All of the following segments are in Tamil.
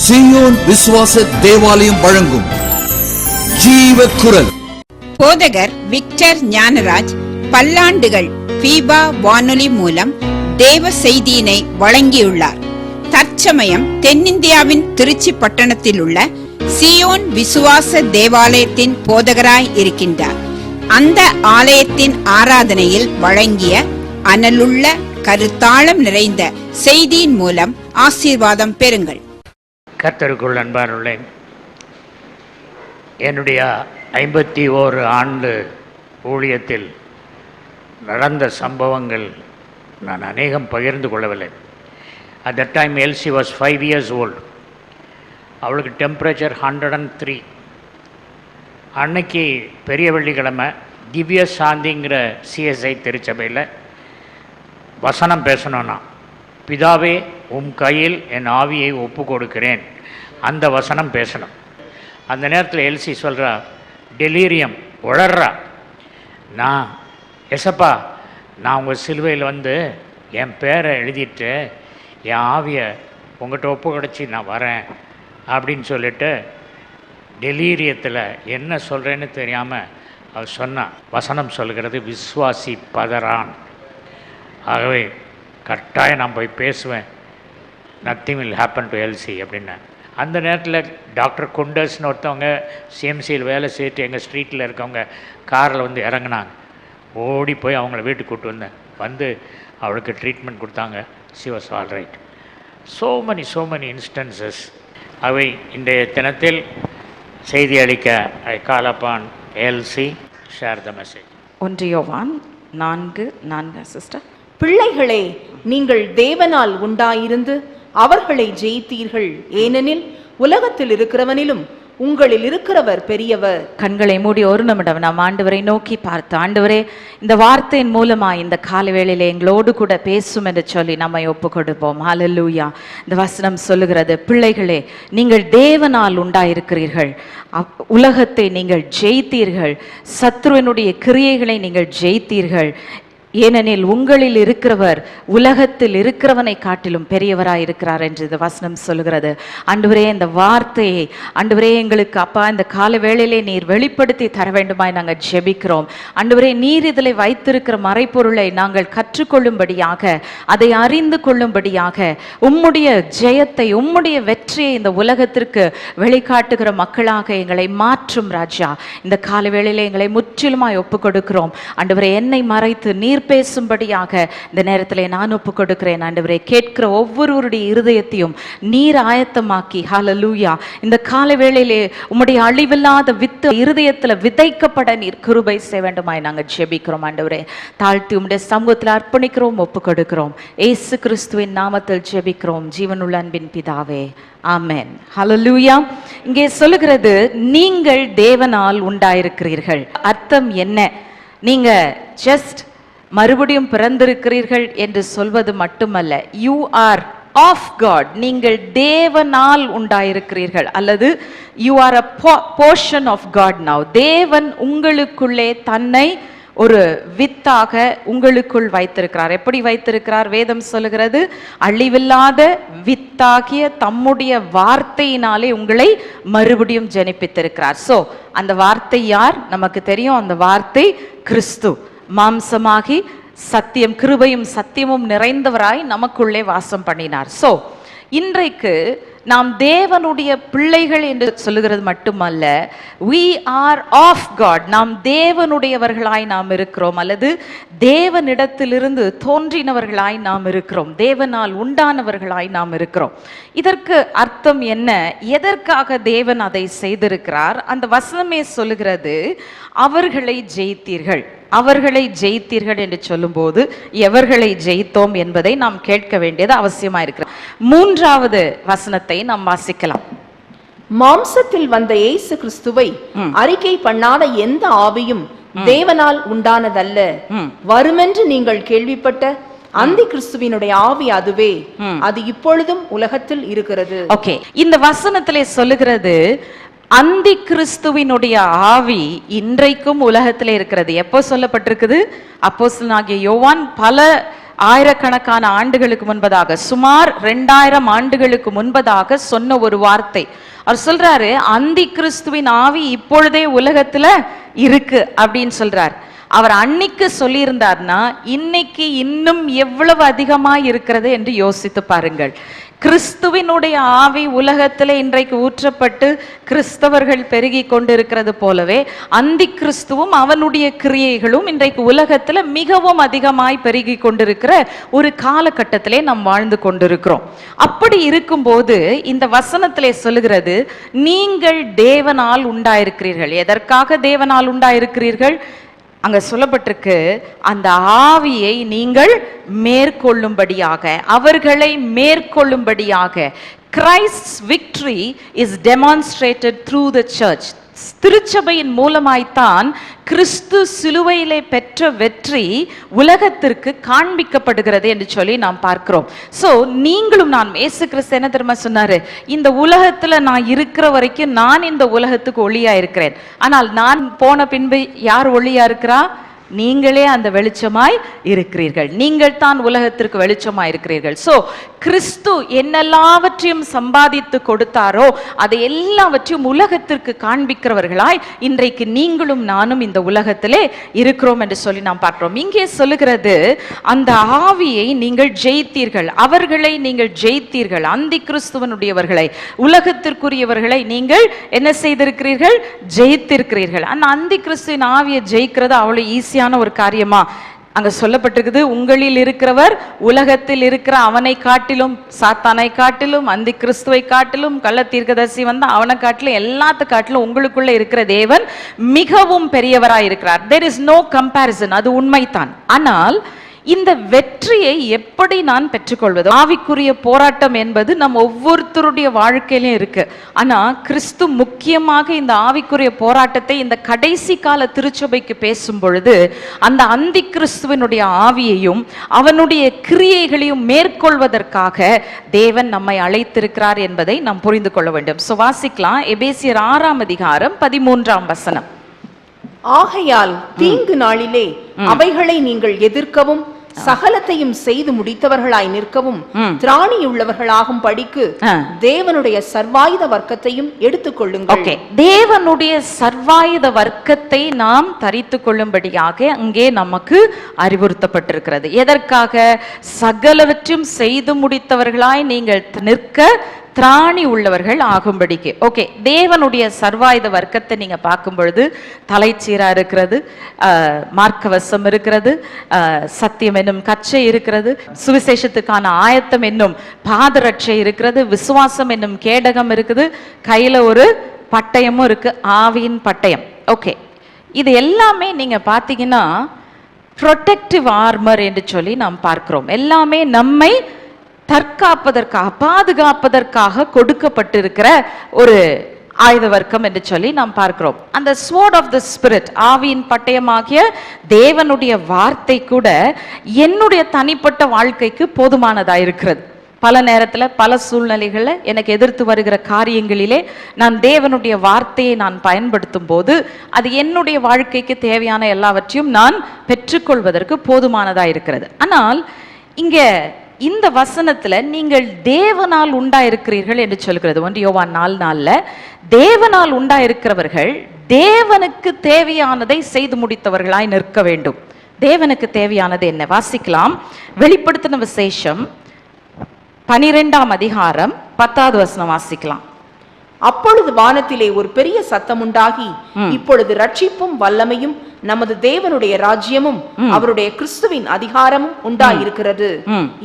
சீயோன் விசுவாச தேவாலயம் வழங்கும் ஜீவ குரல். போதகர் விக்டர் ஞானராஜ் பல்லாண்டுகள் பீபா வானொலி மூலம் தேவ செய்தியினை வழங்கியுள்ளார். தற்சமயம் தென்னிந்தியாவின் திருச்சி பட்டணத்தில் உள்ள சீயோன் விசுவாச தேவாலயத்தின் போதகராய் இருக்கின்றார். அந்த ஆலயத்தின் ஆராதனையில் வழங்கிய அனலுள்ள கருத்தாளம் நிறைந்த செய்தியின் மூலம் ஆசீர்வாதம் பெறுங்கள். கர்த்தருக்குள் அன்பானுள்ளே, என்னுடைய 51 ஆண்டு ஊழியத்தில் நடந்த சம்பவங்கள் நான் அநேகம் பகிர்ந்து கொள்ளவில்லை. At that time Elsie was 5 years old. அவளுக்கு டெம்பரேச்சர் 103. அன்னைக்கு பெரிய வெள்ளிக்கிழமை திவ்ய சாந்திங்கிற சிஎஸ்ஐ திருச்சபையில் வசனம் பேசணும்னா, பிதாவே உம் கையில் என் ஆவியை ஒப்பு கொடுக்கிறேன், அந்த வசனம் பேசணும். அந்த நேரத்தில் எல்சி சொல்கிறா, டெலீரியம் உளர்றா, நான் எசப்பா நான் உங்கள் சிலுவையில் வந்து என் பேரை எழுதிட்டு என் ஆவியை உங்கள்கிட்ட ஒப்பு கிடச்சி நான் வரேன் அப்படின்னு சொல்லிட்டு டெலீரியத்தில் என்ன சொல்கிறேன்னு தெரியாமல் அவர் சொன்னான். வசனம் சொல்கிறது, விஸ்வாசி பதறான். ஆகவே கட்டாயம் நான் போய் பேசுவேன், nothing will happen to LC அப்படின்னு. அந்த நேரத்தில் டாக்டர் குண்டர்ஸ்னு ஒருத்தவங்க சிஎம்சியில் வேலை செய்துட்டு எங்கள் ஸ்ட்ரீட்டில் இருக்கவங்க காரில் வந்து இறங்கினாங்க. ஓடி போய் அவங்கள வீட்டுக்கு கூப்பிட்டு வந்தேன். வந்து அவளுக்கு ட்ரீட்மெண்ட் கொடுத்தாங்க. She was all right. so many instances. அவை இன்றைய தினத்தில் செய்தி அளிக்க ஐ கால் அப்பான் எல்சி, ஷேர் த மெசேஜ். 1 யோவான் 4:4 சிஸ்டர். பிள்ளைகளே, நீங்கள் தேவனால் உண்டாயிருந்து அவர்களை ஜெயித்தீர்கள், ஏனெனில் உலகத்தில் இருக்கிறவனிலும் உங்களில் இருக்கிறவர் பெரியவர். கண்களை மூடி ஒரு நிமிடம் நாம் ஆண்டவரை நோக்கி பார்த்து, ஆண்டவரே இந்த வார்த்தையின் மூலமா இந்த காலை வேளையிலே எங்களோடு கூட பேசும் என்று சொல்லி நம்மை ஒப்பு கொடுப்போம். ஹல்லேலூயா. இந்த வசனம் சொல்லுகிறது, பிள்ளைகளே நீங்கள் தேவனால் உண்டாயிருக்கிறீர்கள், உலகத்தை நீங்கள் ஜெயித்தீர்கள், சத்ருவினுடைய கிரியைகளை நீங்கள் ஜெயித்தீர்கள், ஏனெனில் உங்களில் இருக்கிறவர் உலகத்தில் இருக்கிறவனை காட்டிலும் பெரியவராய் இருக்கிறார் என்று இந்த வசனம் சொல்லுகிறது. ஆண்டவரே இந்த வார்த்தையை ஆண்டவரே எங்களுக்கு அப்பா இந்த கால வேளையிலே நீர் வெளிப்படுத்தி தர வேண்டுமாய் நாங்கள் ஜெபிக்கிறோம். ஆண்டவரே நீர் இதில் வைத்திருக்கிற மறைப்பொருளை நாங்கள் கற்றுக்கொள்ளும்படியாக, அதை அறிந்து கொள்ளும்படியாக, உம்முடைய ஜெயத்தை உம்முடைய வெற்றியை இந்த உலகத்திற்கு வெளிக்காட்டுகிற மக்களாக எங்களை மாற்றும் ராஜா. இந்த கால வேளையிலே எங்களை முற்றிலுமாய் ஒப்பு கொடுக்கிறோம். ஆண்டவரே என்னை மறைத்து நீர் பேசும்படியாக இந்த நேரத்திலே நான் ஒப்பு கொடுக்கிறேன். ஆண்டவரே கேட்கிற ஒவ்வொருவருடைய இருதயத்தையும் நீர் ஆயத்தமாக்கி, ஹல்லேலூயா, இந்த கால வேளையிலே உம்முடைய அழிவில்லாத வித்து இருதயத்தில் விதைக்கப்பட நீர் கிருபை செய்ய வேண்டுமாய் நாங்கள் ஜெபிக்கிறோம். ஆண்டவரே தாழ்த்தி உம்முடைய சமூகத்தில் அர்ப்பணிக்கிறோம், ஒப்பு கொடுக்கிறோம். இயேசு கிறிஸ்துவின் நாமத்தில் ஜெபிக்கிறோம் ஜீவனுள்ள அன்பின் பிதாவே, ஆமென். ஹல்லேலூயா. இங்கே சொல்லுகிறது, நீங்கள் தேவனால் உண்டாயிருக்கிறீர்கள். அர்த்தம் என்ன? நீங்க ஜஸ்ட் மறுபடியும் பிறந்திருக்கிறீர்கள் என்று சொல்வது மட்டுமல்ல, யூ ஆர் ஆஃப் காட், நீங்கள் தேவனால் உண்டாயிருக்கிறீர்கள், அல்லது you are a portion of God now. தேவன் உங்களுக்குள்ளே தன்னை ஒரு வித்தாக உங்களுக்குள் வைத்திருக்கிறார். எப்படி வைத்திருக்கிறார்? வேதம் சொல்லுகிறது, அழிவில்லாத வித்தாகிய தம்முடைய வார்த்தையினாலே உங்களை மறுபடியும் ஜனிப்பித்திருக்கிறார். சோ அந்த வார்த்தை யார்? நமக்கு தெரியும். அந்த வார்த்தை கிறிஸ்து மாம்சமாகி சத்தியம், கிருபையும் சத்தியமும் நிறைந்தவராய் நமக்குள்ளே வாசம் பண்ணினார். சோ இன்றைக்கு நாம் தேவனுடைய பிள்ளைகள் என்று சொல்லுகிறது மட்டுமல்ல, we are of God, நாம் தேவனுடையவர்களாய் நாம் இருக்கிறோம், அல்லது தேவனிடத்திலிருந்து தோன்றினவர்களாய் நாம் இருக்கிறோம், தேவனால் உண்டானவர்களாய் நாம் இருக்கிறோம். இதற்கு அர்த்தம் என்ன? எதற்காக தேவன் அதை செய்திருக்கிறார்? அந்த வசனமே சொல்லுகிறது, அவர்களை ஜெயித்தீர்கள். அவர்களை ஜெயித்தீர்கள் என்று சொல்லும்போது எவர்களை ஜெயித்தோம் என்பதை நாம் கேட்க வேண்டியது அவசியமா இருக்கிறது. 3வது வசனத்தை நாம் வாசிக்கலாம். மாம்சத்தில் வந்த இயேசு கிறிஸ்துவை அறிக்கை பண்ணாத எந்த ஆவியும் தேவனால் உண்டானதல்ல, வருமென்று நீங்கள் கேள்விப்பட்ட அந்தி கிறிஸ்துவினுடைய ஆவி அதுவே, அது இப்பொழுதும் உலகத்தில் இருக்கிறது. ஓகே, இந்த வசனத்திலே சொல்லுகிறது, அந்தி கிறிஸ்துவினுடைய ஆவி இன்றைக்கும் உலகத்திலே இருக்கிறது. எப்போ சொல்லப்பட்டிருக்குது? அப்போஸ்தலனாகிய யோவான் பல ஆயிரக்கணக்கான ஆண்டுகளுக்கு முன்பதாக, சுமார் 2000 ஆண்டுகளுக்கு முன்பதாக சொன்ன ஒரு வார்த்தை. அவர் சொல்றாரு, அந்தி கிறிஸ்துவின் ஆவி இப்பொழுதே உலகத்துல இருக்கு அப்படின்னு சொல்றார். அவர் அன்னைக்கு சொல்லியிருந்தார்னா இன்னைக்கு இன்னும் எவ்வளவு அதிகமா இருக்கிறது என்று யோசித்து பாருங்கள். கிறிஸ்துவினுடைய ஆவி உலகத்திலே இன்றைக்கு ஊற்றப்பட்டு கிறிஸ்தவர்கள் பெருகி கொண்டிருக்கிறது போலவே அந்தி கிறிஸ்துவும் அவனுடைய கிரியைகளும் இன்றைக்கு உலகத்துல மிகவும் அதிகமாய் பெருகி கொண்டிருக்கிற ஒரு காலகட்டத்திலே நாம் வாழ்ந்து கொண்டிருக்கிறோம். அப்படி இருக்கும்போது இந்த வசனத்திலே சொல்லுகிறது, நீங்கள் தேவனால் உண்டாயிருக்கிறீர்கள். எதற்காக தேவனால் உண்டாயிருக்கிறீர்கள்? அங்க சொல்லப்பட்டிருக்கு, அந்த ஆவியை நீங்கள் மேற்கொள்ளும்படியாக, அவர்களை மேற்கொள்ளும்படியாக. Christ's victory is demonstrated through the church. திருச்சபையின் மூலமாய்த்தான் கிறிஸ்து சிலுவையிலே பெற்ற வெற்றி உலகத்திற்கு காண்பிக்கப்படுகிறது என்று சொல்லி நாம் பார்க்கிறோம். சோ நீங்களும் நான், இயேசு கிறிஸ்து என்ன தெரியுமா சொன்னாரு, இந்த உலகத்துல நான் இருக்கிற வரைக்கும் நான் இந்த உலகத்துக்கு ஒளியா இருக்கிறேன். ஆனால் நான் போன பின்பு யார் ஒளியா இருக்கிறா? நீங்களே அந்த வெளிச்சமாய் இருக்கிறீர்கள். நீங்கள் தான் உலகத்திற்கு வெளிச்சமாய் இருக்கிறீர்கள். சோ கிறிஸ்து என்னெல்லாவற்றையும் சம்பாதித்து கொடுத்தாரோ அதை எல்லாவற்றையும் உலகத்திற்கு காண்பிக்கிறவர்களாய் இன்றைக்கு நீங்களும் நானும் இந்த உலகத்திலே இருக்கிறோம் என்று சொல்லி நாம் பார்க்கிறோம். இங்கே சொல்லுகிறது, அந்த ஆவியை நீங்கள் ஜெயித்தீர்கள், அவர்களை நீங்கள் ஜெயித்தீர்கள். அந்தி கிறிஸ்துவனுடையவர்களை, உலகத்திற்குரியவர்களை நீங்கள் என்ன செய்திருக்கிறீர்கள்? ஜெயித்திருக்கிறீர்கள். அந்த அந்தி கிறிஸ்துவின் ஆவியை ஜெயிக்கிறது அவ்வளவு ஈஸியான ஒரு காரியமா? அங்க சொல்லப்பட்டிருக்குது, உங்களில் இருக்கிறவர் உலகத்தில் இருக்கிற அவனை காட்டிலும், சாத்தானை காட்டிலும், அந்தி கிறிஸ்துவை காட்டிலும், கள்ள தீர்க்கதரிசி வந்தா அவனை காட்டிலும், எல்லாத்து காட்டிலும் உங்களுக்குள்ள இருக்கிற தேவன் மிகவும் பெரியவராய் இருக்கிறார். there is no comparison. அது உண்மைதான். ஆனால் இந்த வெற்றியை எப்படி நான் பெற்றுக்கொள்வது? ஆவிக்குரிய போராட்டம் என்பது நம்ம ஒவ்வொருத்தருடைய வாழ்க்கையிலும் இருக்கு. ஆனா கிறிஸ்து முக்கியமாக இந்த ஆவிக்குரிய போராட்டத்தை இந்த கடைசி கால திருச்சபைக்கு பேசும் பொழுது அந்த அந்தி கிறிஸ்துவனுடைய ஆவியையும் அவனுடைய கிரியைகளையும் மேற்கொள்வதற்காக தேவன் நம்மை அழைத்திருக்கிறார் என்பதை நாம் புரிந்து கொள்ள வேண்டும். சோ வாசிக்கலாம், எபேசியர் 6ஆம் அதிகாரம் 13ஆம் வசனம். ஆகையால் தீங்கு நாளிலே அவைகளை நீங்கள் எதிர்க்கவும் சகலத்தையும் செய்து முடித்தவர்களாய் நிற்கவும் திராணியுள்ளவர்களாகும் படிக்கு தேவனுடைய சர்வாயுத வர்க்கத்தையும் எடுத்துக்கொள்ளுங்கள். தேவனுடைய சர்வாயுத வர்க்கத்தை நாம் தரித்து கொள்ளும்படியாக அங்கே நமக்கு அறிவுறுத்தப்பட்டிருக்கிறது. எதற்காக? சகலவற்றையும் செய்து முடித்தவர்களாய் நீங்கள் நிற்க திராணி உள்ளவர்கள் ஆகும்படிக்கு. ஓகே, தேவனுடைய சர்வாயுத வர்க்கத்தை நீங்க பார்க்கும் பொழுது தலைச்சீரா இருக்கிறது, மார்க்கவசம் இருக்கிறது, சத்தியம் என்னும் கச்சை இருக்கிறது, சுவிசேஷத்துக்கான ஆயத்தம் என்னும் பாதரட்சை இருக்கிறது, விசுவாசம் என்னும் கேடகம் இருக்குது, கையில ஒரு பட்டயமும் இருக்கு, ஆவியின் பட்டயம். ஓகே, இது எல்லாமே நீங்க பாத்தீங்கன்னா ப்ரொடெக்டிவ் ஆர்மர் என்று சொல்லி நாம் பார்க்கிறோம். எல்லாமே நம்மை தற்காப்பதற்காக, பாதுகாப்பதற்காக கொடுக்கப்பட்டிருக்கிற ஒரு ஆயுத வர்க்கம் என்று சொல்லி நாம் பார்க்கிறோம். அந்த ஸ்வோர்ட் ஆஃப் த ஸ்பிரிட், ஆவியின் பட்டயமாகிய தேவனுடைய வார்த்தை கூட என்னுடைய தனிப்பட்ட வாழ்க்கைக்கு போதுமானதா இருக்கிறது. பல நேரத்துல பல சூழ்நிலைகள்ல எனக்கு எதிர்த்து வருகிற காரியங்களிலே நான் தேவனுடைய வார்த்தையை நான் பயன்படுத்தும் போது அது என்னுடைய வாழ்க்கைக்கு தேவையான எல்லாவற்றையும் நான் பெற்றுக்கொள்வதற்கு போதுமானதா இருக்கிறது. ஆனால் இங்க இந்த வசனத்துல நீங்கள் தேவனால் உண்டாயிருக்கிறீர்கள் என்று சொல்கிறது. 1 யோவான் 4:4 தேவனால் உண்டாயிருக்கிறவர்கள் தேவனுக்கு தேவையானதை செய்து முடித்தவர்களாய் நிற்க வேண்டும். தேவனுக்கு தேவையானது என்ன? வாசிக்கலாம், வெளிப்படுத்தின விசேஷம் 12ஆம் அதிகாரம் 10வது வசனம் வாசிக்கலாம். அப்பொழுது வானத்திலே ஒரு பெரிய சத்தம் உண்டாகி, இப்பொழுது ரட்சிப்பும் வல்லமையும் நமது தேவனுடைய ராஜ்யமும் அவருடைய கிறிஸ்துவின் அதிகாரமும் உண்டாயிருக்கிறது.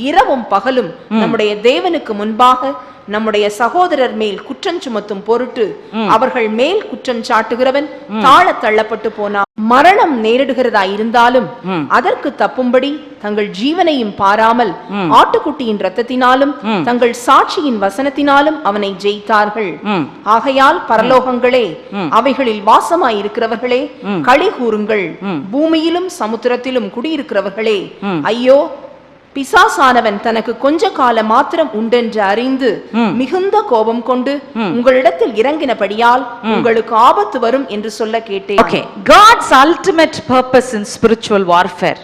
இரவும் பகலும் நம்முடைய தேவனுக்கு முன்பாக நம்முடைய சகோதரர் மேல் குற்றம் சுமத்தும் பொருட்டு அவர்கள் மேல் குற்றம் சாட்டுகிறவன் தாழ தள்ளப்பட்டு போனான். மரணம் நேரிடுகிறதா இருந்தாலும் அதற்கு தப்பும்படி தங்கள் ஜீவனையும் பாராமல் ஆட்டுக்குட்டியின் இரத்தத்தினாலும் தங்கள் சாட்சியின் வசனத்தினாலும் அவனை ஜெயித்தார்கள். ஆகையால் பரலோகங்களே, அவைகளில் வாசமாயிருக்கிறவர்களே களி கூறுங்கள். பூமியிலும் சமுத்திரத்திலும் குடியிருக்கிறவர்களே ஐயோ, பிசாசானவன் தனக்கு கொஞ்ச கால மாத்திரம் உண்டென்று அறிந்து மிகுந்த கோபம் கொண்டு உங்களிடத்தில் இறங்கினபடியால் உங்களுக்கு ஆபத்து வரும் என்று சொல்ல கேட்டேன். Okay, God's ultimate purpose in spiritual warfare,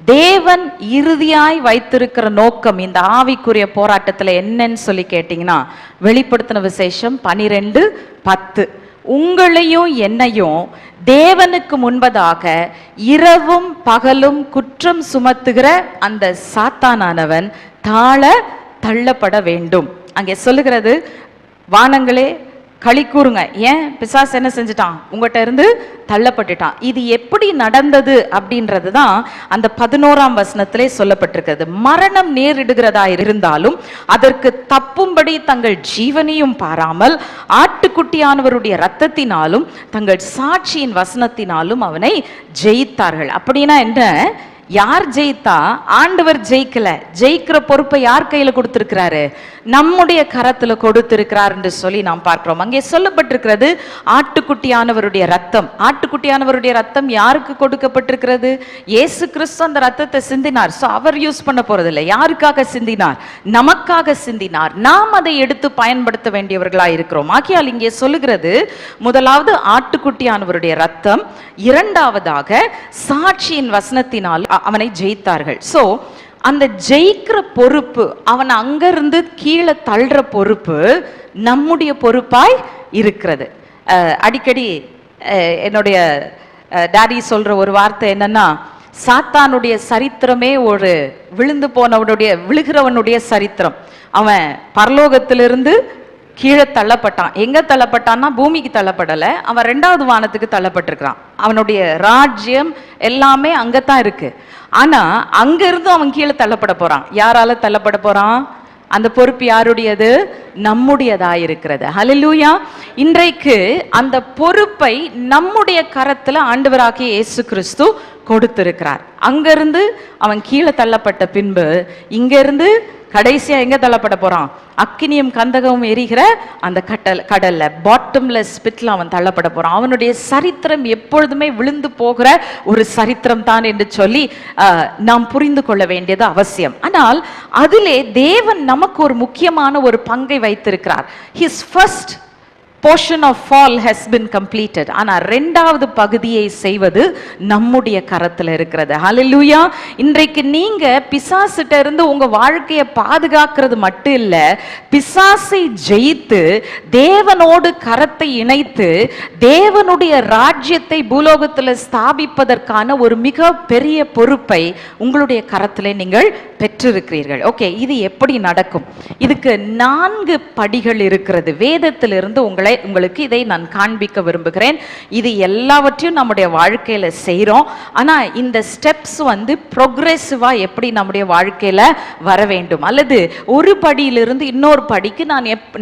தேவன் இறுதியாய் வைத்திருக்கிற நோக்கம் இந்த ஆவிக்குரிய போராட்டத்துல என்னன்னு சொல்லி கேட்டீங்கன்னா, வெளிப்படுத்தின விசேஷம் 12:10, உங்களையும் என்னையும் தேவனுக்கு முன்பதாக இரவும் பகலும் குற்றம் சுமத்துகிற அந்த சாத்தானானவன் தாழ தள்ளப்பட வேண்டும். அங்கே சொல்லுகிறது, வானங்களே களி கூறுங்க. ஏன்? பிசாசு என்ன செஞ்சுட்டான்? உங்கள்கிட்ட இருந்து தள்ளப்பட்டுட்டான். இது எப்படி நடந்தது அப்படின்றது தான் அந்த 11ஆம் வசனத்திலே சொல்லப்பட்டிருக்கிறது. மரணம் நேரிடுகிறதா இருந்தாலும் அதற்கு தப்பும்படி தங்கள் ஜீவனையும் பாராமல் ஆட்டுக்குட்டியானவருடைய இரத்தத்தினாலும் தங்கள் சாட்சியின் வசனத்தினாலும் அவனை ஜெயித்தார்கள். அப்படின்னா என்ன? யார் ஜெயித்தா? ஆண்டவர் ஜெயிக்கல. ஜெயிக்கிற பொறுப்பை யார் கையில கொடுத்திருக்கிறாரு? நம்முடைய கரத்துல கொடுத்திருக்கிறார் என்று சொல்லி நாம் பார்க்கிறோம். அங்கே சொல்லப்பட்டிருக்கிறது ஆட்டுக்குட்டியானவருடைய ரத்தம். ஆட்டுக்குட்டியானவருடைய ரத்தம் யாருக்கு கொடுக்கப்பட்டிருக்கிறது? இயேசு கிறிஸ்து அந்த ரத்தத்தை சிந்தினார். சோ அவர் யூஸ் பண்ண போறதில்லை. யாருக்காக சிந்தினார்? நமக்காக சிந்தினார். நாம் அதை எடுத்து பயன்படுத்த வேண்டியவர்களாய் இருக்கிறோம். ஆகையால் இங்கே சொல்லுகிறது, முதலாவது ஆட்டுக்குட்டியானவருடைய ரத்தம், இரண்டாவதாக சாட்சியின் வசனத்தினால் அவனை ஜெயித்தார்கள். சோ அந்த ஜெயிக்கிற பொறுப்பு, அவன் அங்கிருந்து கீழே தள்ளுற பொறுப்பு நம்முடைய பொறுப்பாய் இருக்கிறது. அடிக்கடி என்னுடைய டாடி சொல்ற ஒரு வார்த்தை என்னன்னா, சாத்தானுடைய சரித்திரமே ஒரு விழுகிறவனுடைய சரித்திரம். அவன் பரலோகத்திலிருந்து கீழே தள்ளப்பட்டான். எங்க தள்ளப்பட்டான்னா பூமிக்கு தள்ளப்படலை, அவன் 2வது வானத்துக்கு தள்ளப்பட்டிருக்கிறான். அவனுடைய ராஜ்யம் எல்லாமே அங்கத்தான் இருக்கு. ஆனா அங்க இருந்து அவன் கீழே தள்ளப்பட போறான். யாரால தள்ளப்பட போறான்? அந்த பொறுப்பு யாருடையது? நம்முடையதா இருக்கிறது. ஹல்லேலூயா. இன்றைக்கு அந்த பொறுப்பை நம்முடைய கரத்துல ஆண்டவராகிய இயேசு கிறிஸ்து கொடுத்திருக்கிறார். அங்கிருந்து அவன் கீழே தள்ளப்பட்ட பின்பு இங்கிருந்து கடைசியா எங்க தள்ளப்பட போறான்? அக்கினியும் கந்தகமும் எரிகிற அந்த கடல்ல, பாட்டம்லெஸ் பிட்ல அவன் தள்ளப்பட போறான். அவனுடைய சரித்திரம் எப்பொழுதுமே விழுந்து போகிற ஒரு சரித்திரம் தான் என்று சொல்லி நாம் புரிந்து கொள்ள வேண்டியது அவசியம். ஆனால் அதிலே தேவன் நமக்கு ஒரு முக்கியமான ஒரு பங்கை வைத்திருக்கிறார். His first portion of fall has been completed. ஆனா 2வது பகுதியை செய்வது நம்முடைய கரத்துல இருக்கிறது. ஹல்லேலூயா. இன்றைக்கு நீங்க பிசாசிட்ட இருந்து உங்க வாழ்க்கையை பாதுகாக்கிறது மட்டும் இல்ல, பிசாசை ஜெயித்து தேவனோடு கரத்தை இணைத்து தேவனுடைய ராஜ்யத்தை பூலோகத்துல ஸ்தாபிப்பதற்கான ஒரு மிக பெரிய பொறுப்பை உங்களுடைய கரத்திலே நீங்கள் பெற்றிருக்கிறீர்கள். ஓகே, இது எப்படி நடக்கும்? இதுக்கு 4 படிகள் இருக்கிறது. வேதத்திலிருந்து உங்களுக்கு இதை நான் காண்பிக்க விரும்புகிறேன். இது எல்லாவற்றையும் நம்முடைய வாழ்க்கையில செய்றோம். ஆனா இந்த ஸ்டெப்ஸ் ப்ரோக்ரெசிவா எப்படி நம்முடைய வாழ்க்கையில வர வேண்டும், அல்லது ஒரு படியிலிருந்து இன்னொரு படிக்கு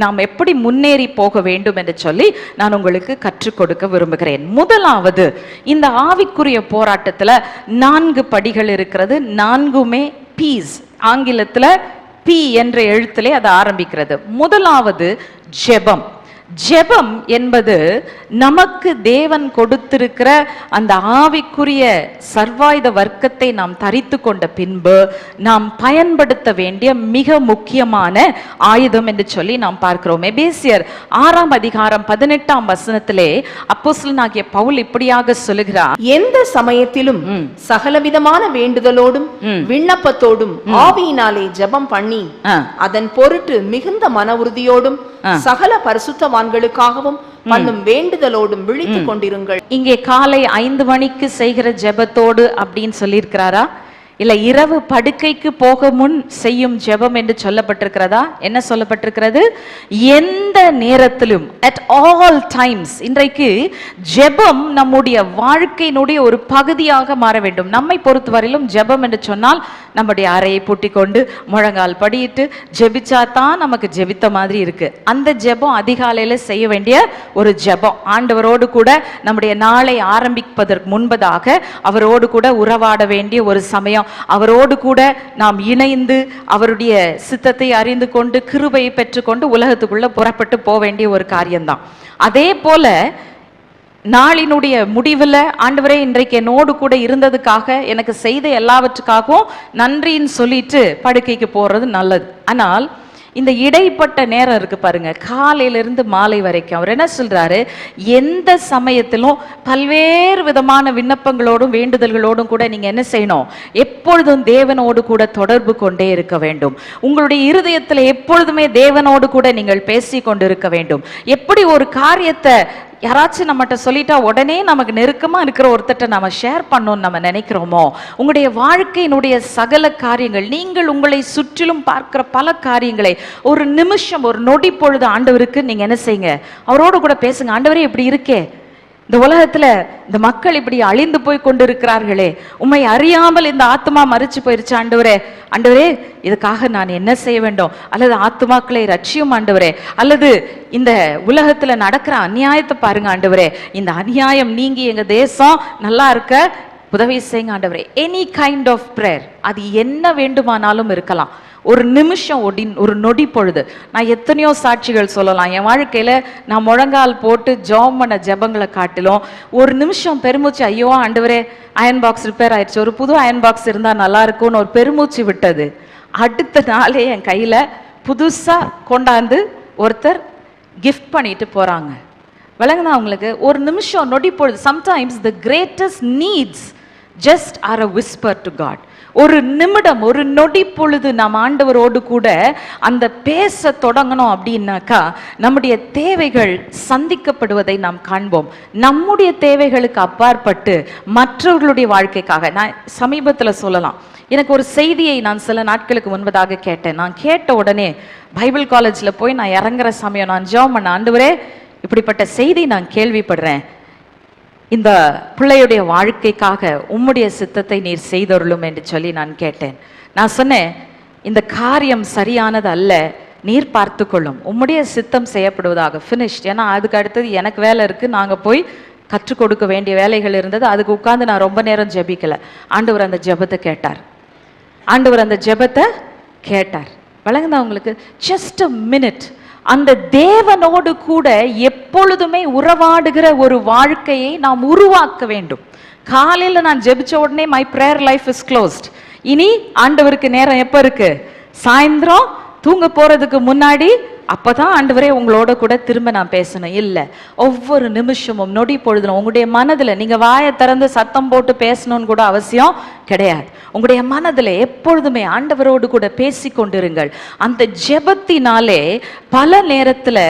நாம் எப்படி முன்னேறி போக வேண்டும் என்று சொல்லி நான் உங்களுக்கு கற்றுக் கொடுக்க விரும்புகிறேன். முதலாவது, இந்த ஆவிக்குரிய போராட்டத்துல 4 படிகள் இருக்கிறது. 4மே பீஸ். ஆங்கிலத்துல பி என்ற எழுத்திலே அது ஆரம்பிக்கிறது. முதலாவது ஜெபம். ஜெபம் என்பது நமக்கு தேவன் கொடுத்திருக்கிற அந்த ஆவிக்குரிய சர்வாயுத வர்க்கத்தை நாம் தரித்து கொண்ட பின்பு நாம் பயன்படுத்த வேண்டிய மிக முக்கியமான ஆயுதம் என்று சொல்லி நாம் பார்க்கிறோம். எபேசியர் 6ஆம் அதிகாரம் 18ஆம் வசனத்திலே அப்போஸ்தலனாகிய பவுல் இப்படியாக சொல்லுகிறார், எந்த சமயத்திலும் சகலவிதமான வேண்டுதலோடும் விண்ணப்பத்தோடும் ஆவியினாலே ஜெபம் பண்ணி அதன் பொருட்டு மிகுந்த மன உறுதியோடும் சகல பரிசுத்தவான்களுக்காகவும் பண்ணும் வேண்டுதலோடும் விழித்துக் கொண்டிருங்கள். இங்கே காலை 5 மணிக்கு செய்கிற ஜெபத்தோடு அப்படின்னு சொல்லியிருக்கிறாரா? இல்ல இரவு படுக்கைக்கு போக முன் செய்யும் ஜெபம் என்று சொல்லப்பட்டிருக்கிறதா? என்ன சொல்லப்பட்டிருக்கிறது? எந்த நேரத்திலும், at all times. இன்றைக்கு ஜெபம் நம்முடைய வாழ்க்கையினுடைய ஒரு பகுதியாக மாற வேண்டும். நம்மை பொறுத்தவரையிலும் ஜெபம் என்று சொன்னால் நம்முடைய அறையை பூட்டி கொண்டு முழங்கால் படியிட்டு ஜெபிச்சா தான் நமக்கு ஜெபித்த மாதிரி இருக்கு. அந்த ஜெபம் அதிகாலையில செய்ய வேண்டிய ஒரு ஜெபம். ஆண்டவரோடு கூட நம்முடைய நாளை ஆரம்பிப்பதற்கு முன்பதாக அவரோடு கூட உறவாட வேண்டிய ஒரு சமயம். அவரோடு கூட நாம் இணைந்து அவருடைய சித்தத்தை அறிந்து கொண்டு கிருபையை பெற்றுக்கொண்டு உலகத்துக்குள்ள புறப்பட்டு போக வேண்டிய ஒரு காரியம்தான். அதே போல நாளினுடைய முடிவில் ஆண்டவரே இன்றைக்கு என்னோடு கூட இருந்ததுக்காக, எனக்கு செய்த எல்லாவற்றுக்காகவும் நன்றின்னு சொல்லிட்டு படுக்கைக்கு போறது நல்லது. ஆனால் இந்த இடைப்பட்ட நேரம் இருக்கு பாருங்க, காலையிலிருந்து மாலை வரைக்கும் அவர் என்ன சொல்றாரு, எந்த சமயத்திலும் பல்வேறு விதமான விண்ணப்பங்களோடும் வேண்டுதல்களோடும் கூட நீங்க என்ன செய்யணும், எப்பொழுதும் தேவனோடு கூட தொடர்பு கொண்டே இருக்க வேண்டும். உங்களுடைய இருதயத்தில் எப்பொழுதுமே தேவனோடு கூட நீங்கள் பேசி கொண்டிருக்க வேண்டும். எப்படி ஒரு காரியத்தை யாராச்சும் நம்மகிட்ட சொல்லிட்டா உடனே நமக்கு நெருக்கமா இருக்கிற ஒருத்தட்ட நம்ம ஷேர் பண்ணணும்னு நம்ம நினைக்கிறோமோ, உங்களுடைய வாழ்க்கையினுடைய சகல காரியங்கள், நீங்கள் உங்களை சுற்றிலும் பார்க்கிற பல காரியங்களை ஒரு நிமிஷம், ஒரு நொடி பொழுது ஆண்டவருக்கு நீங்க என்ன செய்யுங்க, அவரோடு கூட பேசுங்க. ஆண்டவரே இப்படி இருக்கே, இந்த உலகத்துல இந்த மக்கள் இப்படி அழிந்து போய் கொண்டிருக்கிறார்களே, உம்மை அறியாமல் இந்த ஆத்மா மரிச்சு போயிருச்சு ஆண்டவரே, ஆண்டவரே இதுக்காக நான் என்ன செய்ய வேண்டும், அல்லது ஆத்மாக்களை ரட்சியும் ஆண்டவரே, அல்லது இந்த உலகத்துல நடக்கிற அநியாயத்தை பாருங்க ஆண்டவரே, இந்த அநியாயம் நீங்கி எங்க தேசம் நல்லா இருக்க உதவி செய்யுங்க ஆண்டவரே. எனி கைண்ட் ஆஃப் பிரேயர், அது என்ன வேண்டுமானாலும் இருக்கலாம். ஒரு நிமிஷம், ஒரு நொடி பொழுது. நான் எத்தனையோ சாட்சிகள் சொல்லலாம். என் வாழ்க்கையில நான் முழங்கால் போட்டு ஜெபம் பண்ண ஜெபங்களை காட்டிலும் ஒரு நிமிஷம் பெருமூச்சு, ஐயோ ஆண்டவரே அயன் பாக்ஸ் ரிப்பேர் ஆயிடுச்சு, ஒரு புது அயன் பாக்ஸ் இருந்தா நல்லா இருக்கும்னு ஒரு பெருமூச்சு விட்டது, அடுத்த நாளே என் கையில புதுசா கொண்டாந்து ஒருத்தர் கிஃப்ட் பண்ணிட்டு போறாங்க. விளங்குதா உங்களுக்கு? ஒரு நிமிஷம் நொடி பொழுது. Sometimes the greatest needs just are a whisper to God. ஒரு நிமிடம், ஒரு நொடி பொழுது நாம் ஆண்டவரோடு கூட அந்த பேச தொடங்கணும் அப்படின்னாக்கா நம்முடைய தேவைகள் சந்திக்கப்படுவதை நாம் காண்போம். நம்முடைய தேவைகளுக்கு அப்பாற்பட்டு மற்றவர்களுடைய வாழ்க்கைக்காக. நான் சமீபத்தில் சொல்லலாம், எனக்கு ஒரு செய்தியை நான் சில நாட்களுக்கு முன்பதாக கேட்டேன். நான் கேட்ட உடனே பைபிள் காலேஜில் போய் நான் இறங்குற சமயம் நான் ஜெபம் பண்ண, ஆண்டவரே இப்படிப்பட்ட செய்தி நான் கேள்விப்படுறேன், இந்த பிள்ளையுடைய வாழ்க்கைக்காக உம்முடைய சித்தத்தை நீர் செய்தருளும் என்று சொல்லி நான் கேட்டேன். நான் சொன்னேன், இந்த காரியம் சரியானது அல்ல, நீர் பார்த்துக்கொள்ளும், உம்முடைய சித்தம் செய்யப்படுவதாக. ஃபினிஷ்ட். ஏன்னா அதுக்கு அடுத்தது எனக்கு வேலை இருக்கு, நாங்கள் போய் கற்றுக் கொடுக்க வேண்டிய வேலைகள் இருந்தது. அதுக்கு உட்கார்ந்து நான் ரொம்ப நேரம் ஜெபிக்கல. ஆண்டவர் அந்த ஜெபத்தை கேட்டார். ஆண்டவர் அந்த ஜெபத்தை கேட்டார். வழங்குதா உங்களுக்கு? Just a minute. அந்த தேவனோடு கூட எப்பொழுதுமே உறவாடுகிற ஒரு வாழ்க்கையை நாம் உருவாக்க வேண்டும். காலையில நான் ஜெபிச்ச உடனே my prayer life is closed. இனி ஆண்டவருக்கு நேரம் எப்ப இருக்கு? சாயந்தரம் தூங்க போறதுக்கு முன்னாடி. அப்பதான் ஆண்டவரே உங்களோட கூட திரும்ப நான் பேசணும். இல்லை, ஒவ்வொரு நிமிஷமும் நொடி பொழுதும் உங்களுடைய மனதில் நீங்கள் வாயை திறந்து சத்தம் போட்டு பேசணும்னு கூட அவசியம் கிடையாது. உங்களுடைய மனதில் எப்பொழுதுமே ஆண்டவரோடு கூட பேசி கொண்டிருங்கள். அந்த ஜெபத்தினாலே பல நேரத்தில்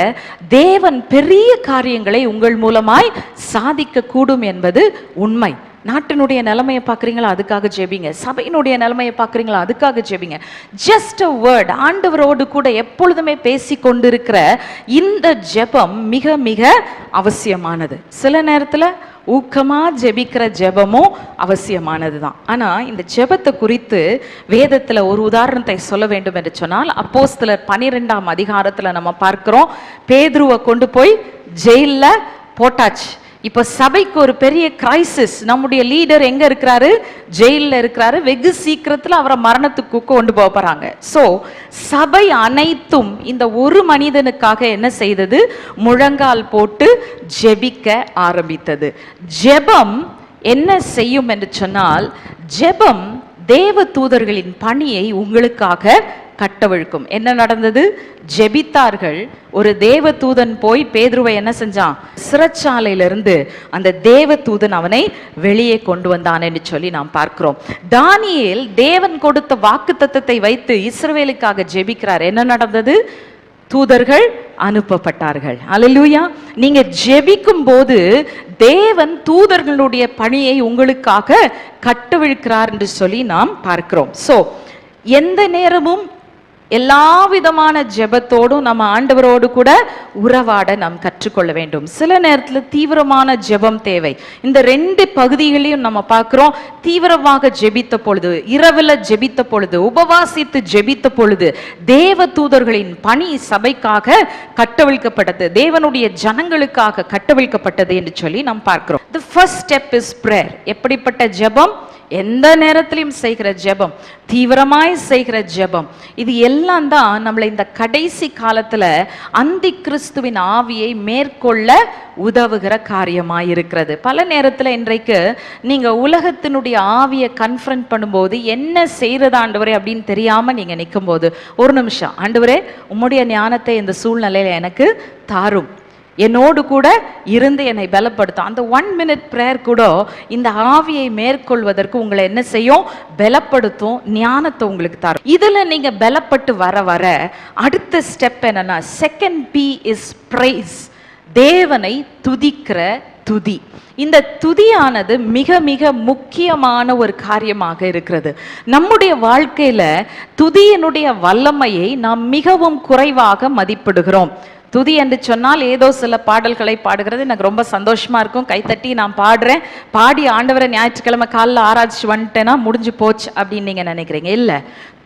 தேவன் பெரிய காரியங்களை உங்கள் மூலமாய் சாதிக்க கூடும் என்பது உண்மை. நாட்டினுடைய நிலைமையை பார்க்குறீங்களா, அதுக்காக ஜெபிங்க. சபையினுடைய நிலைமையை பார்க்குறீங்களா, அதுக்காக ஜெபிங்க. Just a word. ஆண்டவரோடு கூட எப்பொழுதுமே பேசி கொண்டிருக்கிற இந்த ஜெபம் மிக மிக அவசியமானது. சில நேரத்தில் ஊக்கமாக ஜெபிக்கிற ஜெபமும் அவசியமானது தான். ஆனால் இந்த ஜெபத்தை குறித்து வேதத்தில் ஒரு உதாரணத்தை சொல்ல வேண்டும் என்று சொன்னால், அப்போஸ்தலர் 12ஆம் அதிகாரத்தில் நம்ம பார்க்கிறோம். பேதுருவை கொண்டு போய் ஜெயிலில் போட்டாச்சு. இப்போ சபைக்கு ஒரு பெரிய கிரைசிஸ். நம்முடைய லீடர் எங்க இருக்கிறாரு? ஜெயிலில் இருக்கிறாரு. வெகு சீக்கிரத்தில் அவரை மரணத்துக்கு கொண்டு போக போறாங்க. ஸோ சபை அனைத்தும் இந்த ஒரு மனிதனுக்காக என்ன செய்தது? முழங்கால் போட்டு ஜெபிக்க ஆரம்பித்தது. ஜெபம் என்ன செய்யும் என்று சொன்னால், ஜெபம் தேவ தூதர்களின் பணியை உங்களுக்காக கட்டவிழ்க்கும். என்ன நடந்தது? ஜெபித்தார்கள். ஒரு தேவ தூதன் போய் பேதுருவை என்ன செஞ்சான்? சிறைச்சாலையிலிருந்து அந்த தேவ தூதன் அவனை வெளியே கொண்டு வந்தான் என்று சொல்லி நாம் பார்க்கிறோம். தானியேல் தேவன் கொடுத்த வாக்குத்தத்தத்தை வைத்து இஸ்ரவேலுக்காக ஜெபிக்கிறார். என்ன நடந்தது? தூதர்கள் அனுப்பப்பட்டார்கள். அல்லேலூயா. நீங்க ஜெபிக்கும் போது தேவன் தூதர்களுடைய பணியை உங்களுக்காக கட்டவிழ்க்கிறார் என்று சொல்லி நாம் பார்க்கிறோம். சோ எந்த நேரமும் எல்லா விதமான ஜெபத்தோடும் நம்ம ஆண்டவரோடு கூட உறவாட நாம் கற்றுக்கொள்ள வேண்டும். சில நேரத்தில் தீவிரமான ஜெபம் தேவை. இந்த ரெண்டு பகுதிகளையும் நம்ம பார்க்கிறோம். தீவிரமாக ஜெபித்த பொழுது, இரவுல ஜெபித்த பொழுது, உபவாசித்து ஜெபித்த பொழுது தேவ தூதர்களின் பணி சபைக்காக கட்டவிழ்க்கப்பட்டது, தேவனுடைய ஜனங்களுக்காக கட்டவிழ்க்கப்பட்டது என்று சொல்லி நாம் பார்க்கிறோம். The first step is prayer. எப்படிப்பட்ட ஜெபம்? எந்த நேரத்திலையும் செய்கிற ஜெபம், தீவிரமாய் செய்கிற ஜெபம், இது எல்லாம் தான் நம்மளை இந்த கடைசி காலத்துல அந்தி கிறிஸ்துவின் ஆவியை மேற்கொள்ள உதவுகிற காரியமாய் இருக்கிறது. பல நேரத்துல இன்றைக்கு நீங்க உலகத்தினுடைய ஆவியை கன்ஃபரண்ட் பண்ணும்போது என்ன செய்யறது ஆண்டவரே அப்படின்னு தெரியாம நீங்க நிற்கும் போது, ஒரு நிமிஷம், ஆண்டவரே உம்முடைய ஞானத்தை இந்த சூழ்நிலையில எனக்கு தாரும், என்னோடு கூட இருந்து என்னை பலப்படுத்தும். அந்த 1 minute prayer கூட இந்த ஆவியை மேற்கொள்வதற்கு உங்களை என்ன செய்யும்? பலப்படுத்தும், ஞானத்தை உங்களுக்கு தரும். இதுல நீங்க பலப்பட்டு வர வர அடுத்த ஸ்டெப் என்னன்னா, செகண்ட் P இஸ் பிரைஸ், தேவனை துதிக்கிற துதி. இந்த துதியானது மிக மிக முக்கியமான ஒரு காரியமாக இருக்கிறது. நம்முடைய வாழ்க்கையில துதியினுடைய வல்லமையை நாம் மிகவும் குறைவாக மதிப்பிடுகிறோம். துதி என்று சொன்னால் ஏதோ சில பாடல்களை பாடுகிறது எனக்கு ரொம்ப சந்தோஷமா இருக்கும், கைத்தட்டி நான் பாடுறேன், பாடி ஆண்டவரை ஞாயிற்றுக்கிழமை காலைல ஆராய்ச்சி வந்துட்டேன்னா முடிஞ்சு போச்சு அப்படின்னு நீங்க நினைக்கிறீங்க. இல்ல,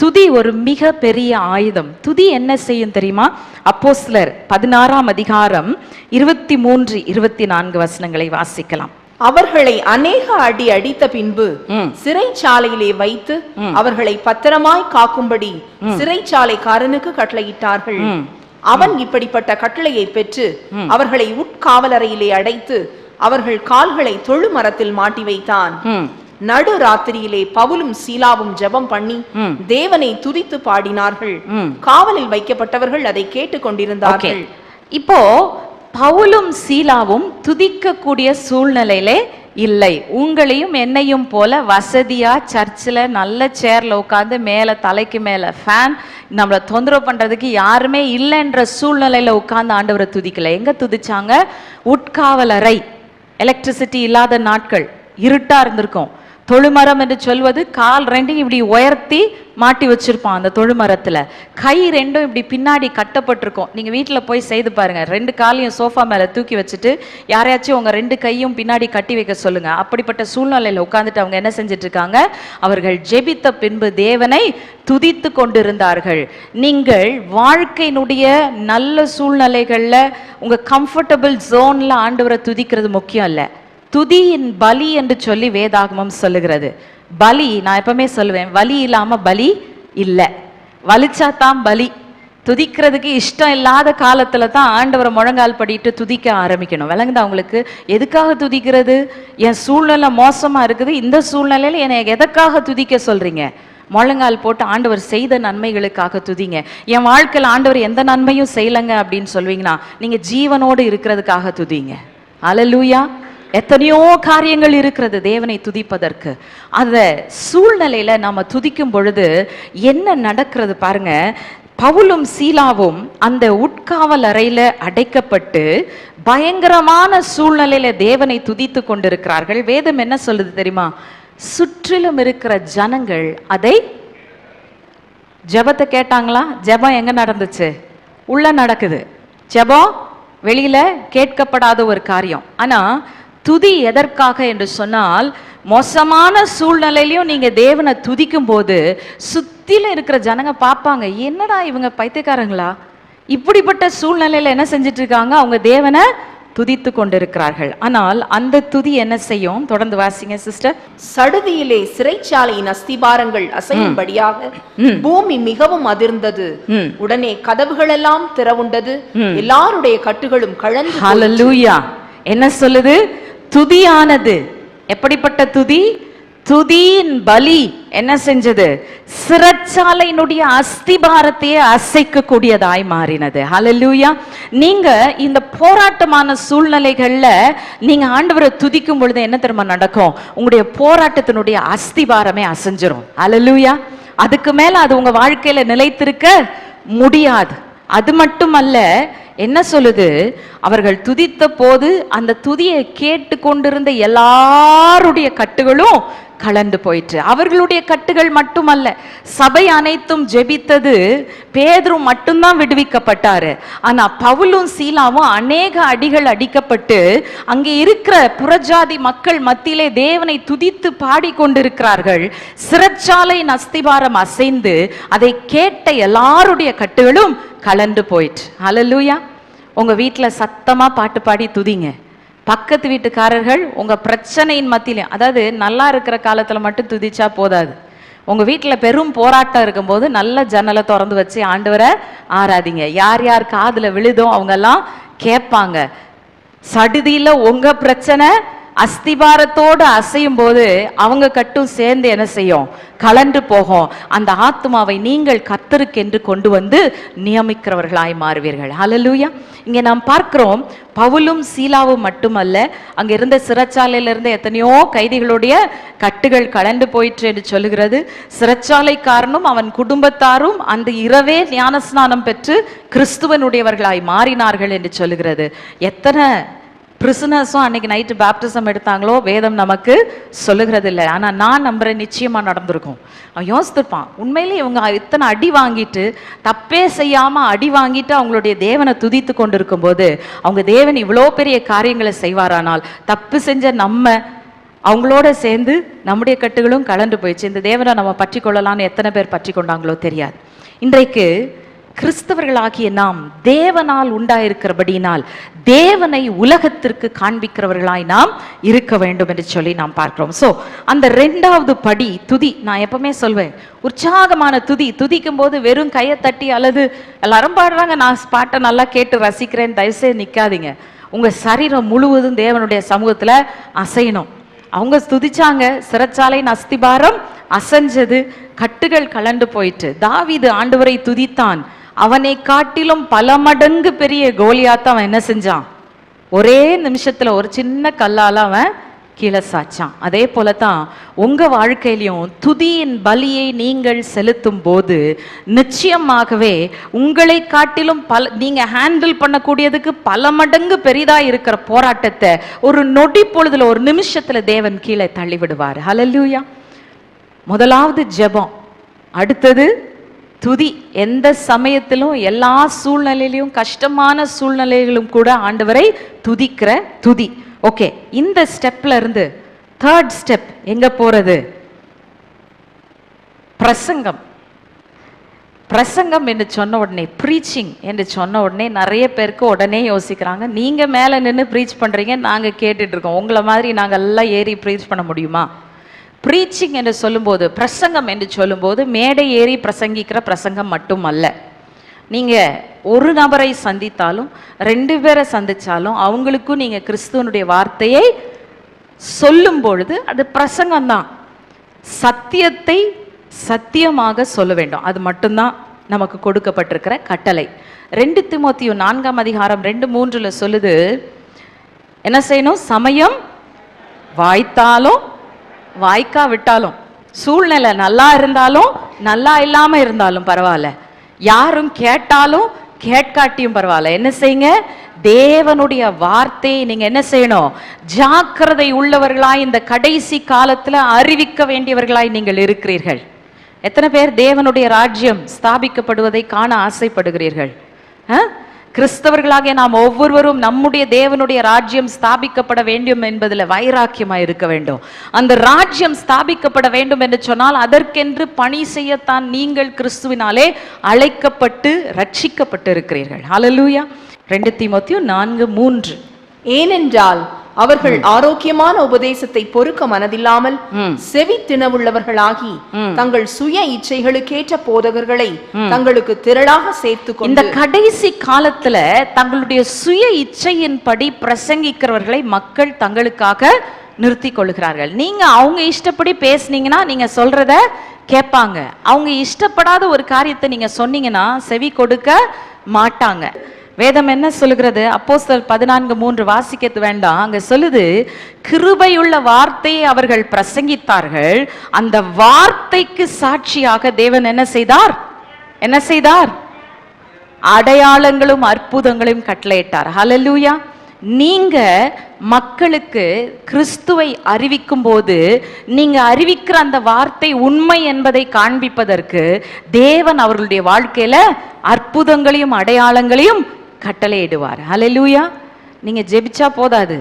துதி ஒரு மிக பெரிய ஆயுதம். துதி என்ன செய்யும் தெரியுமா? அப்போஸ்தலர் 16ஆம் அதிகாரம் 23, 24 வசனங்களை வாசிக்கலாம். அவர்களை அநேக அடி அடித்த பின்பு சிறைச்சாலையிலே வைத்து அவர்களை பத்திரமாய் காக்கும்படி சிறைச்சாலைக்காரனுக்கு கட்டளையிட்டார்கள். அவன் இப்படிப்பட்ட கட்டளையை பெற்று அவர்களை உட்காவலறையிலே அடைத்து அவர்கள் கால்களை தொழுமரத்தில் மாட்டி வைத்தான். நடு ராத்திரியிலே பவுலும் சீலாவும் ஜெபம் பண்ணி தேவனை துதித்து பாடினார்கள். காவலில் வைக்கப்பட்டவர்கள் அதை கேட்டுக் கொண்டிருந்தார்கள். இப்போ பவுலும் சீலாவும் துதிக்கக்கூடிய சூழ்நிலையிலே இல்லை. உங்களையும் என்னையும் போல வசதியா சர்ச்சில் நல்ல சேர்ல உட்காந்து மேல தலைக்கு மேல ஃபேன், நம்மளை தொந்தரவு பண்றதுக்கு யாருமே இல்லைன்ற சூழ்நிலையில உட்கார்ந்து ஆண்டவரை துதிக்கல. எங்க துதிச்சாங்க? உட்காவலறை, எலக்ட்ரிசிட்டி இல்லாத நாட்கள், இருட்டா இருந்திருக்கும். தொழுமரம் என்று சொல்வது கால் ரெண்டையும் இப்படி உயர்த்தி மாட்டி வச்சிருப்பான். அந்த தொழுமரத்துல கை ரெண்டும் இப்படி பின்னாடி கட்டப்பட்டிருக்கும். நீங்க வீட்டுல போய் செய்து பாருங்க, 2 காலையும் சோஃபா மேல தூக்கி வச்சுட்டு யாரையாச்சும் உங்க 2 கையும் பின்னாடி கட்டி வைக்க சொல்லுங்க. அப்படிப்பட்ட சூழ்நிலையில உட்கார்ந்துட்டு அவங்க என்ன செஞ்சிட்டு இருக்காங்க? அவர்கள் ஜெபித்த பின்பு தேவனை துதித்து கொண்டிருந்தார்கள். நீங்கள் வாழ்க்கையினுடைய நல்ல சூழ்நிலைகள்ல உங்க கம்ஃபர்டபுள் ஜோன்ல ஆண்டவரை துதிக்கிறது முக்கியம் இல்ல. துதியின் பலி என்று சொல்லி வேதாகமம் சொல்லுகிறது. பலி, நான் எப்பவுமே சொல்லுவேன், வலி இல்லாம பலி இல்லை, வலிச்சாதான் பலி. துதிக்கிறதுக்கு இஷ்டம் இல்லாத காலத்துல தான் ஆண்டவரை முழங்கால் படிட்டு துதிக்க ஆரம்பிக்கணும். விளங்குதா உங்களுக்கு? எதுக்காக துதிக்கிறது? என் சூழ்நிலை மோசமா இருக்குது, இந்த சூழ்நிலையில என்னை எதற்காக துதிக்க சொல்றீங்க? முழங்கால் போட்டு ஆண்டவர் செய்த நன்மைகளுக்காக துதிங்க. என் வாழ்க்கையில் ஆண்டவர் எந்த நன்மையும் செய்யலங்க அப்படின்னு சொல்வீங்கன்னா நீங்க ஜீவனோடு இருக்கிறதுக்காக துதிங்க. அல்லேலூயா. எத்தனையோ காரியங்கள் இருக்கிறது தேவனை துதிப்பதற்கு. அந்த சூழ்நிலையில நாம துதிக்கும் பொழுது என்ன நடக்கிறது பாருங்க. பவுலும் சீலாவும் அந்த உட்காவல் அறையில அடைக்கப்பட்டு பயங்கரமான சூழ்நிலையில தேவனை துதித்து கொண்டிருக்கிறார்கள். வேதம் என்ன சொல்லுது தெரியுமா? சுற்றிலும் இருக்கிற ஜனங்கள் அதை ஜெபத்தை கேட்டாங்களா? ஜெபம் எங்க நடந்துச்சு? உள்ள நடக்குது. ஜெபம் வெளியில கேட்கப்படாத ஒரு காரியம். ஆனா துதி எதற்காக என்று சொன்னால், மோசமான சூழ்நிலையிலையும் நீங்க தேவனை துதிக்கும் போது சுத்தில இருக்கிற ஜனங்க பார்ப்பாங்க, என்னடா இவங்க பைத்தியக்காரங்களா, இப்படிப்பட்ட சூழ்நிலையில என்ன செஞ்சிட்டு இருக்காங்க? அவங்க தேவனை துதித்து கொண்டிருக்கிறார்கள். ஆனால் அந்த துதி என்ன செய்யும்? தொடர்ந்து வாசிங்க சிஸ்டர். சடுதியிலே சிறைச்சாலையின் அஸ்திபாரங்கள் அசையும்படியாக பூமி மிகவும் அதிர்ந்தது. உடனே கதவுகள் எல்லாம் திறவுண்டது, எல்லாருடைய கட்டுகளும் கழன்று. ஹல்லேலூயா. என்ன சொல்லுது? துதியானது எப்படிப்பட்ட துதி? துதியின் பலி என்ன செஞ்சது? சிறைச்சாலையினுடைய அஸ்திபாரத்தையே அசைக்கக்கூடியதாய் மாறினது. ஹல்லேலூயா. நீங்க இந்த போராட்டமான சூழ்நிலைகள்ல நீங்க ஆண்டவரை துதிக்கும் பொழுது என்ன தெரியுமா நடக்கும்? உங்களுடைய போராட்டத்தினுடைய அஸ்திபாரமே அசைஞ்சிரும். ஹல்லேலூயா. அதுக்கு மேல அது உங்க வாழ்க்கையில நிலைத்திருக்க முடியாது. அது மட்டுமல்ல, என்ன சொல்லுது? அவர்கள் துதித்த போது அந்த துதியை கேட்டு கொண்டிருந்த எல்லாருடைய கட்டுகளும் கலந்து போயிற்று. அவர்களுடைய கட்டுகள் மட்டுமல்ல, சபை அனைத்தும் ஜெபித்தது. பேதுரு மட்டும்தான் விடுவிக்கப்பட்டாரு. ஆனா பவுலும் சீலாவும் அநேக அடிகள் அடிக்கப்பட்டு அங்கே இருக்கிற புறஜாதி மக்கள் மத்தியிலே தேவனை துதித்து பாடிக்கொண்டிருக்கிறார்கள். சிறைச்சாலையின் அஸ்திபாரம் அசைந்து அதை கேட்ட எல்லாருடைய கட்டுகளும் கலந்து போயிற்று. ஹல்லேலூயா. உங்க வீட்டுல சத்தமா பாட்டு பாடி துதிங்க. பக்கத்து வீட்டுக்காரர்கள் உங்க பிரச்சனையின் மத்தியிலும், அதாவது நல்லா இருக்கிற காலத்துல மட்டும் துதிச்சா போதாது. உங்க வீட்டுல பெரும் போராட்டம் இருக்கும்போது நல்ல ஜன்னலை திறந்து வச்சு ஆண்டவரை ஆராதிங்க. யார் யார் காதுல விழுதோ அவங்க எல்லாம் கேட்பாங்க. சடுதியில உங்க பிரச்சனை அஸ்திபாரத்தோடு அசையும் போது அவங்க கட்டும் சேர்ந்து என்ன செய்யும்? கலண்டு போகும். அந்த ஆத்மாவை நீங்கள் கர்த்தருக்கென்று கொண்டு வந்து நியமிக்கிறவர்களாய் மாறுவீர்கள். ஹல்லேலூயா. இங்கே நாம் பார்க்கிறோம், பவுலும் சீலாவும் மட்டுமல்ல, அங்க இருந்த சிறைச்சாலையில இருந்த எத்தனையோ கைதிகளுடைய கட்டுகள் கலண்டு போயிற்று என்று சொல்லுகிறது. சிறைச்சாலைக்காரனும் அவன் குடும்பத்தாரும் அந்த இரவே ஞானஸ்நானம் பெற்று கிறிஸ்துவனுடையவர்களாய் மாறினார்கள் என்று சொல்லுகிறது. எத்தனை பிரிசனர்ஸும் அன்னைக்கு நைட்டு பேப்டிசம் எடுத்தாங்களோ வேதம் நமக்கு சொல்லுகிறது இல்லை. ஆனால் நான் நம்புறேன், நிச்சயமா நடந்திருக்கும். அவன் யோசித்திருப்பான், உண்மையிலே இவங்க இத்தனை அடி வாங்கிட்டு, தப்பே செய்யாம அடி வாங்கிட்டு அவங்களுடைய தேவனை துதித்து கொண்டிருக்கும் போது அவங்க தேவன் இவ்வளோ பெரிய காரியங்களை செய்வாரானால், தப்பு செஞ்ச நம்ம அவங்களோட சேர்ந்து நம்முடைய கட்டுகளும் கலண்டு போயிடுச்சு. இந்த தேவனை நம்ம பற்றி கொள்ளலான்னு எத்தனை பேர் பற்றி கொண்டாங்களோ தெரியாது. இன்றைக்கு கிறிஸ்தவர்களாகிய நாம் தேவனால் உண்டாயிருக்கிறபடியினால் தேவனை உலகத்திற்கு காண்பிக்கிறவர்களாய் நாம் இருக்க வேண்டும் என்று சொல்லி நாம் பார்க்கிறோம். சோ அந்த 2வது படி துதி. நான் எப்பவுமே சொல்வேன், உற்சாகமான துதி. துதிக்கும் போது வெறும் கையை தட்டி அல்லது எல்லாரும் பாடுறாங்க நான் பாட்டை நல்லா கேட்டு ரசிக்கிறேன், தயவுசெய்து நிக்காதீங்க. உங்க சரீரம் முழுவதும் தேவனுடைய சமூகத்துல அசையணும். அவங்க துதிச்சாங்க, சிறைச்சாலையின் அஸ்திபாரம் அசைஞ்சது, கட்டுகள் கலண்டு போயிட்டு. தாவீது ஆண்டவரை துதித்தான். அவனை காட்டிலும் பல மடங்கு பெரிய கோலியாத்த அவன் என்ன செஞ்சான்? ஒரே நிமிஷத்துல ஒரு சின்ன கல்லால அவன் கீழே சாச்சான். அதே போலதான் உங்க வாழ்க்கையிலையும் துதியின் பலியை நீங்கள் செலுத்தும் போது நிச்சயமாகவே உங்களை காட்டிலும் நீங்க ஹேண்டில் பண்ணக்கூடியதுக்கு பல மடங்கு பெரிதா இருக்கிற போராட்டத்தை ஒரு நொடி பொழுதுல, ஒரு நிமிஷத்துல தேவன் கீழே தள்ளி விடுவார். ஹல்லேலூயா. முதலாவது ஜெபம், அடுத்தது துதி. எந்த சமயத்திலும் எல்லா சூழ்நிலையிலும், கஷ்டமான சூழ்நிலைகளும் கூட ஆண்டவரை துதிக்கிற துதி. ஓகே, இந்த ஸ்டெப்ல இருந்து 3rd ஸ்டெப் எங்க போறது? பிரசங்கம். பிரசங்கம் என்று சொன்ன உடனே, ப்ரீச்சிங் என்று சொன்ன உடனே நிறைய பேருக்கு உடனே யோசிக்கிறாங்க, நீங்க மேல நின்று ப்ரீச் பண்றீங்க, நாங்க கேட்டுட்டு இருக்கோம், உங்களை மாதிரி நாங்க எல்லாம் ஏறி ப்ரீச் பண்ண முடியுமா? ப்ரீச்சிங் என்று சொல்லும்போது, பிரசங்கம் என்று சொல்லும்போது மேடை ஏறி பிரசங்கிக்கிற பிரசங்கம் மட்டும் அல்ல. நீங்க ஒரு நபரை சந்தித்தாலும் 2 பேரை சந்திச்சாலும் அவங்களுக்கும் நீங்க கிறிஸ்துவனுடைய வார்த்தையை சொல்லும் பொழுது அது பிரசங்கம் தான். சத்தியத்தை சத்தியமாக சொல்ல வேண்டும். அது மட்டும்தான் நமக்கு கொடுக்கப்பட்டிருக்கிற கட்டளை. 2 தீமோத்தேயு 4ஆம் அதிகாரம் 2:3 சொல்லுது, என்ன செய்யணும்? சமயம் வாய்த்தாலும் வாய்க்கா விட்டாலும், சூழ்நிலை நல்லா இருந்தாலும் நல்லா இல்லாம இருந்தாலும் பரவாயில்ல, யாரும் கேட்டாலும் கேட்காட்டியும் பரவாயில்ல, என்ன செய்யுங்க? தேவனுடைய வார்த்தையை நீங்க என்ன செய்யணும்? ஜாக்கிரதை உள்ளவர்களாய் இந்த கடைசி காலத்துல அறிவிக்க வேண்டியவர்களாய் நீங்கள் இருக்கிறீர்கள். எத்தனை பேர் தேவனுடைய ராஜ்யம் ஸ்தாபிக்கப்படுவதை காண ஆசைப்படுகிறீர்கள்? கிறிஸ்தவர்களாக நாம் ஒவ்வொருவரும் நம்முடைய தேவனுடைய ராஜ்யம் ஸ்தாபிக்கப்பட வேண்டும் என்பதில் வைராக்கியமாய் இருக்க வேண்டும். அந்த ராஜ்யம் ஸ்தாபிக்கப்பட வேண்டும் என்று சொன்னால் அதற்கென்று பணி செய்யத்தான் நீங்கள் கிறிஸ்துவினாலே அழைக்கப்பட்டு ரட்சிக்கப்பட்டு இருக்கிறீர்கள். ஹல்லேலூயா. 2 தீமோத்தேயு 4:3. ஏனென்றால் அவர்கள் ஆரோக்கியமான உபதேசத்தை பொறுக்க மனதில்லாமல் செவி தினவுள்ளவர்களாகி தங்கள் சுய இச்சைகளுக்கேற்ற போதகர்களை தங்களுக்கு திரளாக சேர்த்து கொண்டு, இந்த கடைசி காலத்துல தங்களுடைய சுய இச்சையின்படி பிரசங்கிக்கிறவர்களை மக்கள் தங்களுக்காக நிறுத்தி கொள்கிறார்கள். நீங்க அவங்க இஷ்டப்படி பேசுனீங்கன்னா நீங்க சொல்றத கேட்பாங்க. அவங்க இஷ்டப்படாத ஒரு காரியத்தை நீங்க சொன்னீங்கன்னா செவி கொடுக்க மாட்டாங்க. வேதம் என்ன சொல்லுகிறது? அப்போஸ்தலர் 14:3 வாசிக்கிறது வேண்டாம். அங்க சொல்லுது, கிருபையுள்ள வார்த்தையை அவர்கள் பிரசங்கித்தார்கள், அந்த வார்த்தைக்கு சாட்சியாக தேவன் என்ன செய்தார்? என்ன செய்தார்? அடையாளங்களும் அற்புதங்களையும் கட்டளையிட்டார். ஹல்லேலூயா. நீங்க மக்களுக்கு கிறிஸ்துவை அறிவிக்கும் போது நீங்க அறிவிக்கிற அந்த வார்த்தை உண்மை என்பதை காண்பிப்பதற்கு தேவன் அவர்களுடைய வாழ்க்கையில அற்புதங்களையும் அடையாளங்களையும் கட்டளையிடுவார். ஹல்லேலூயா. நீங்க ஜெபிச்சா போதாது.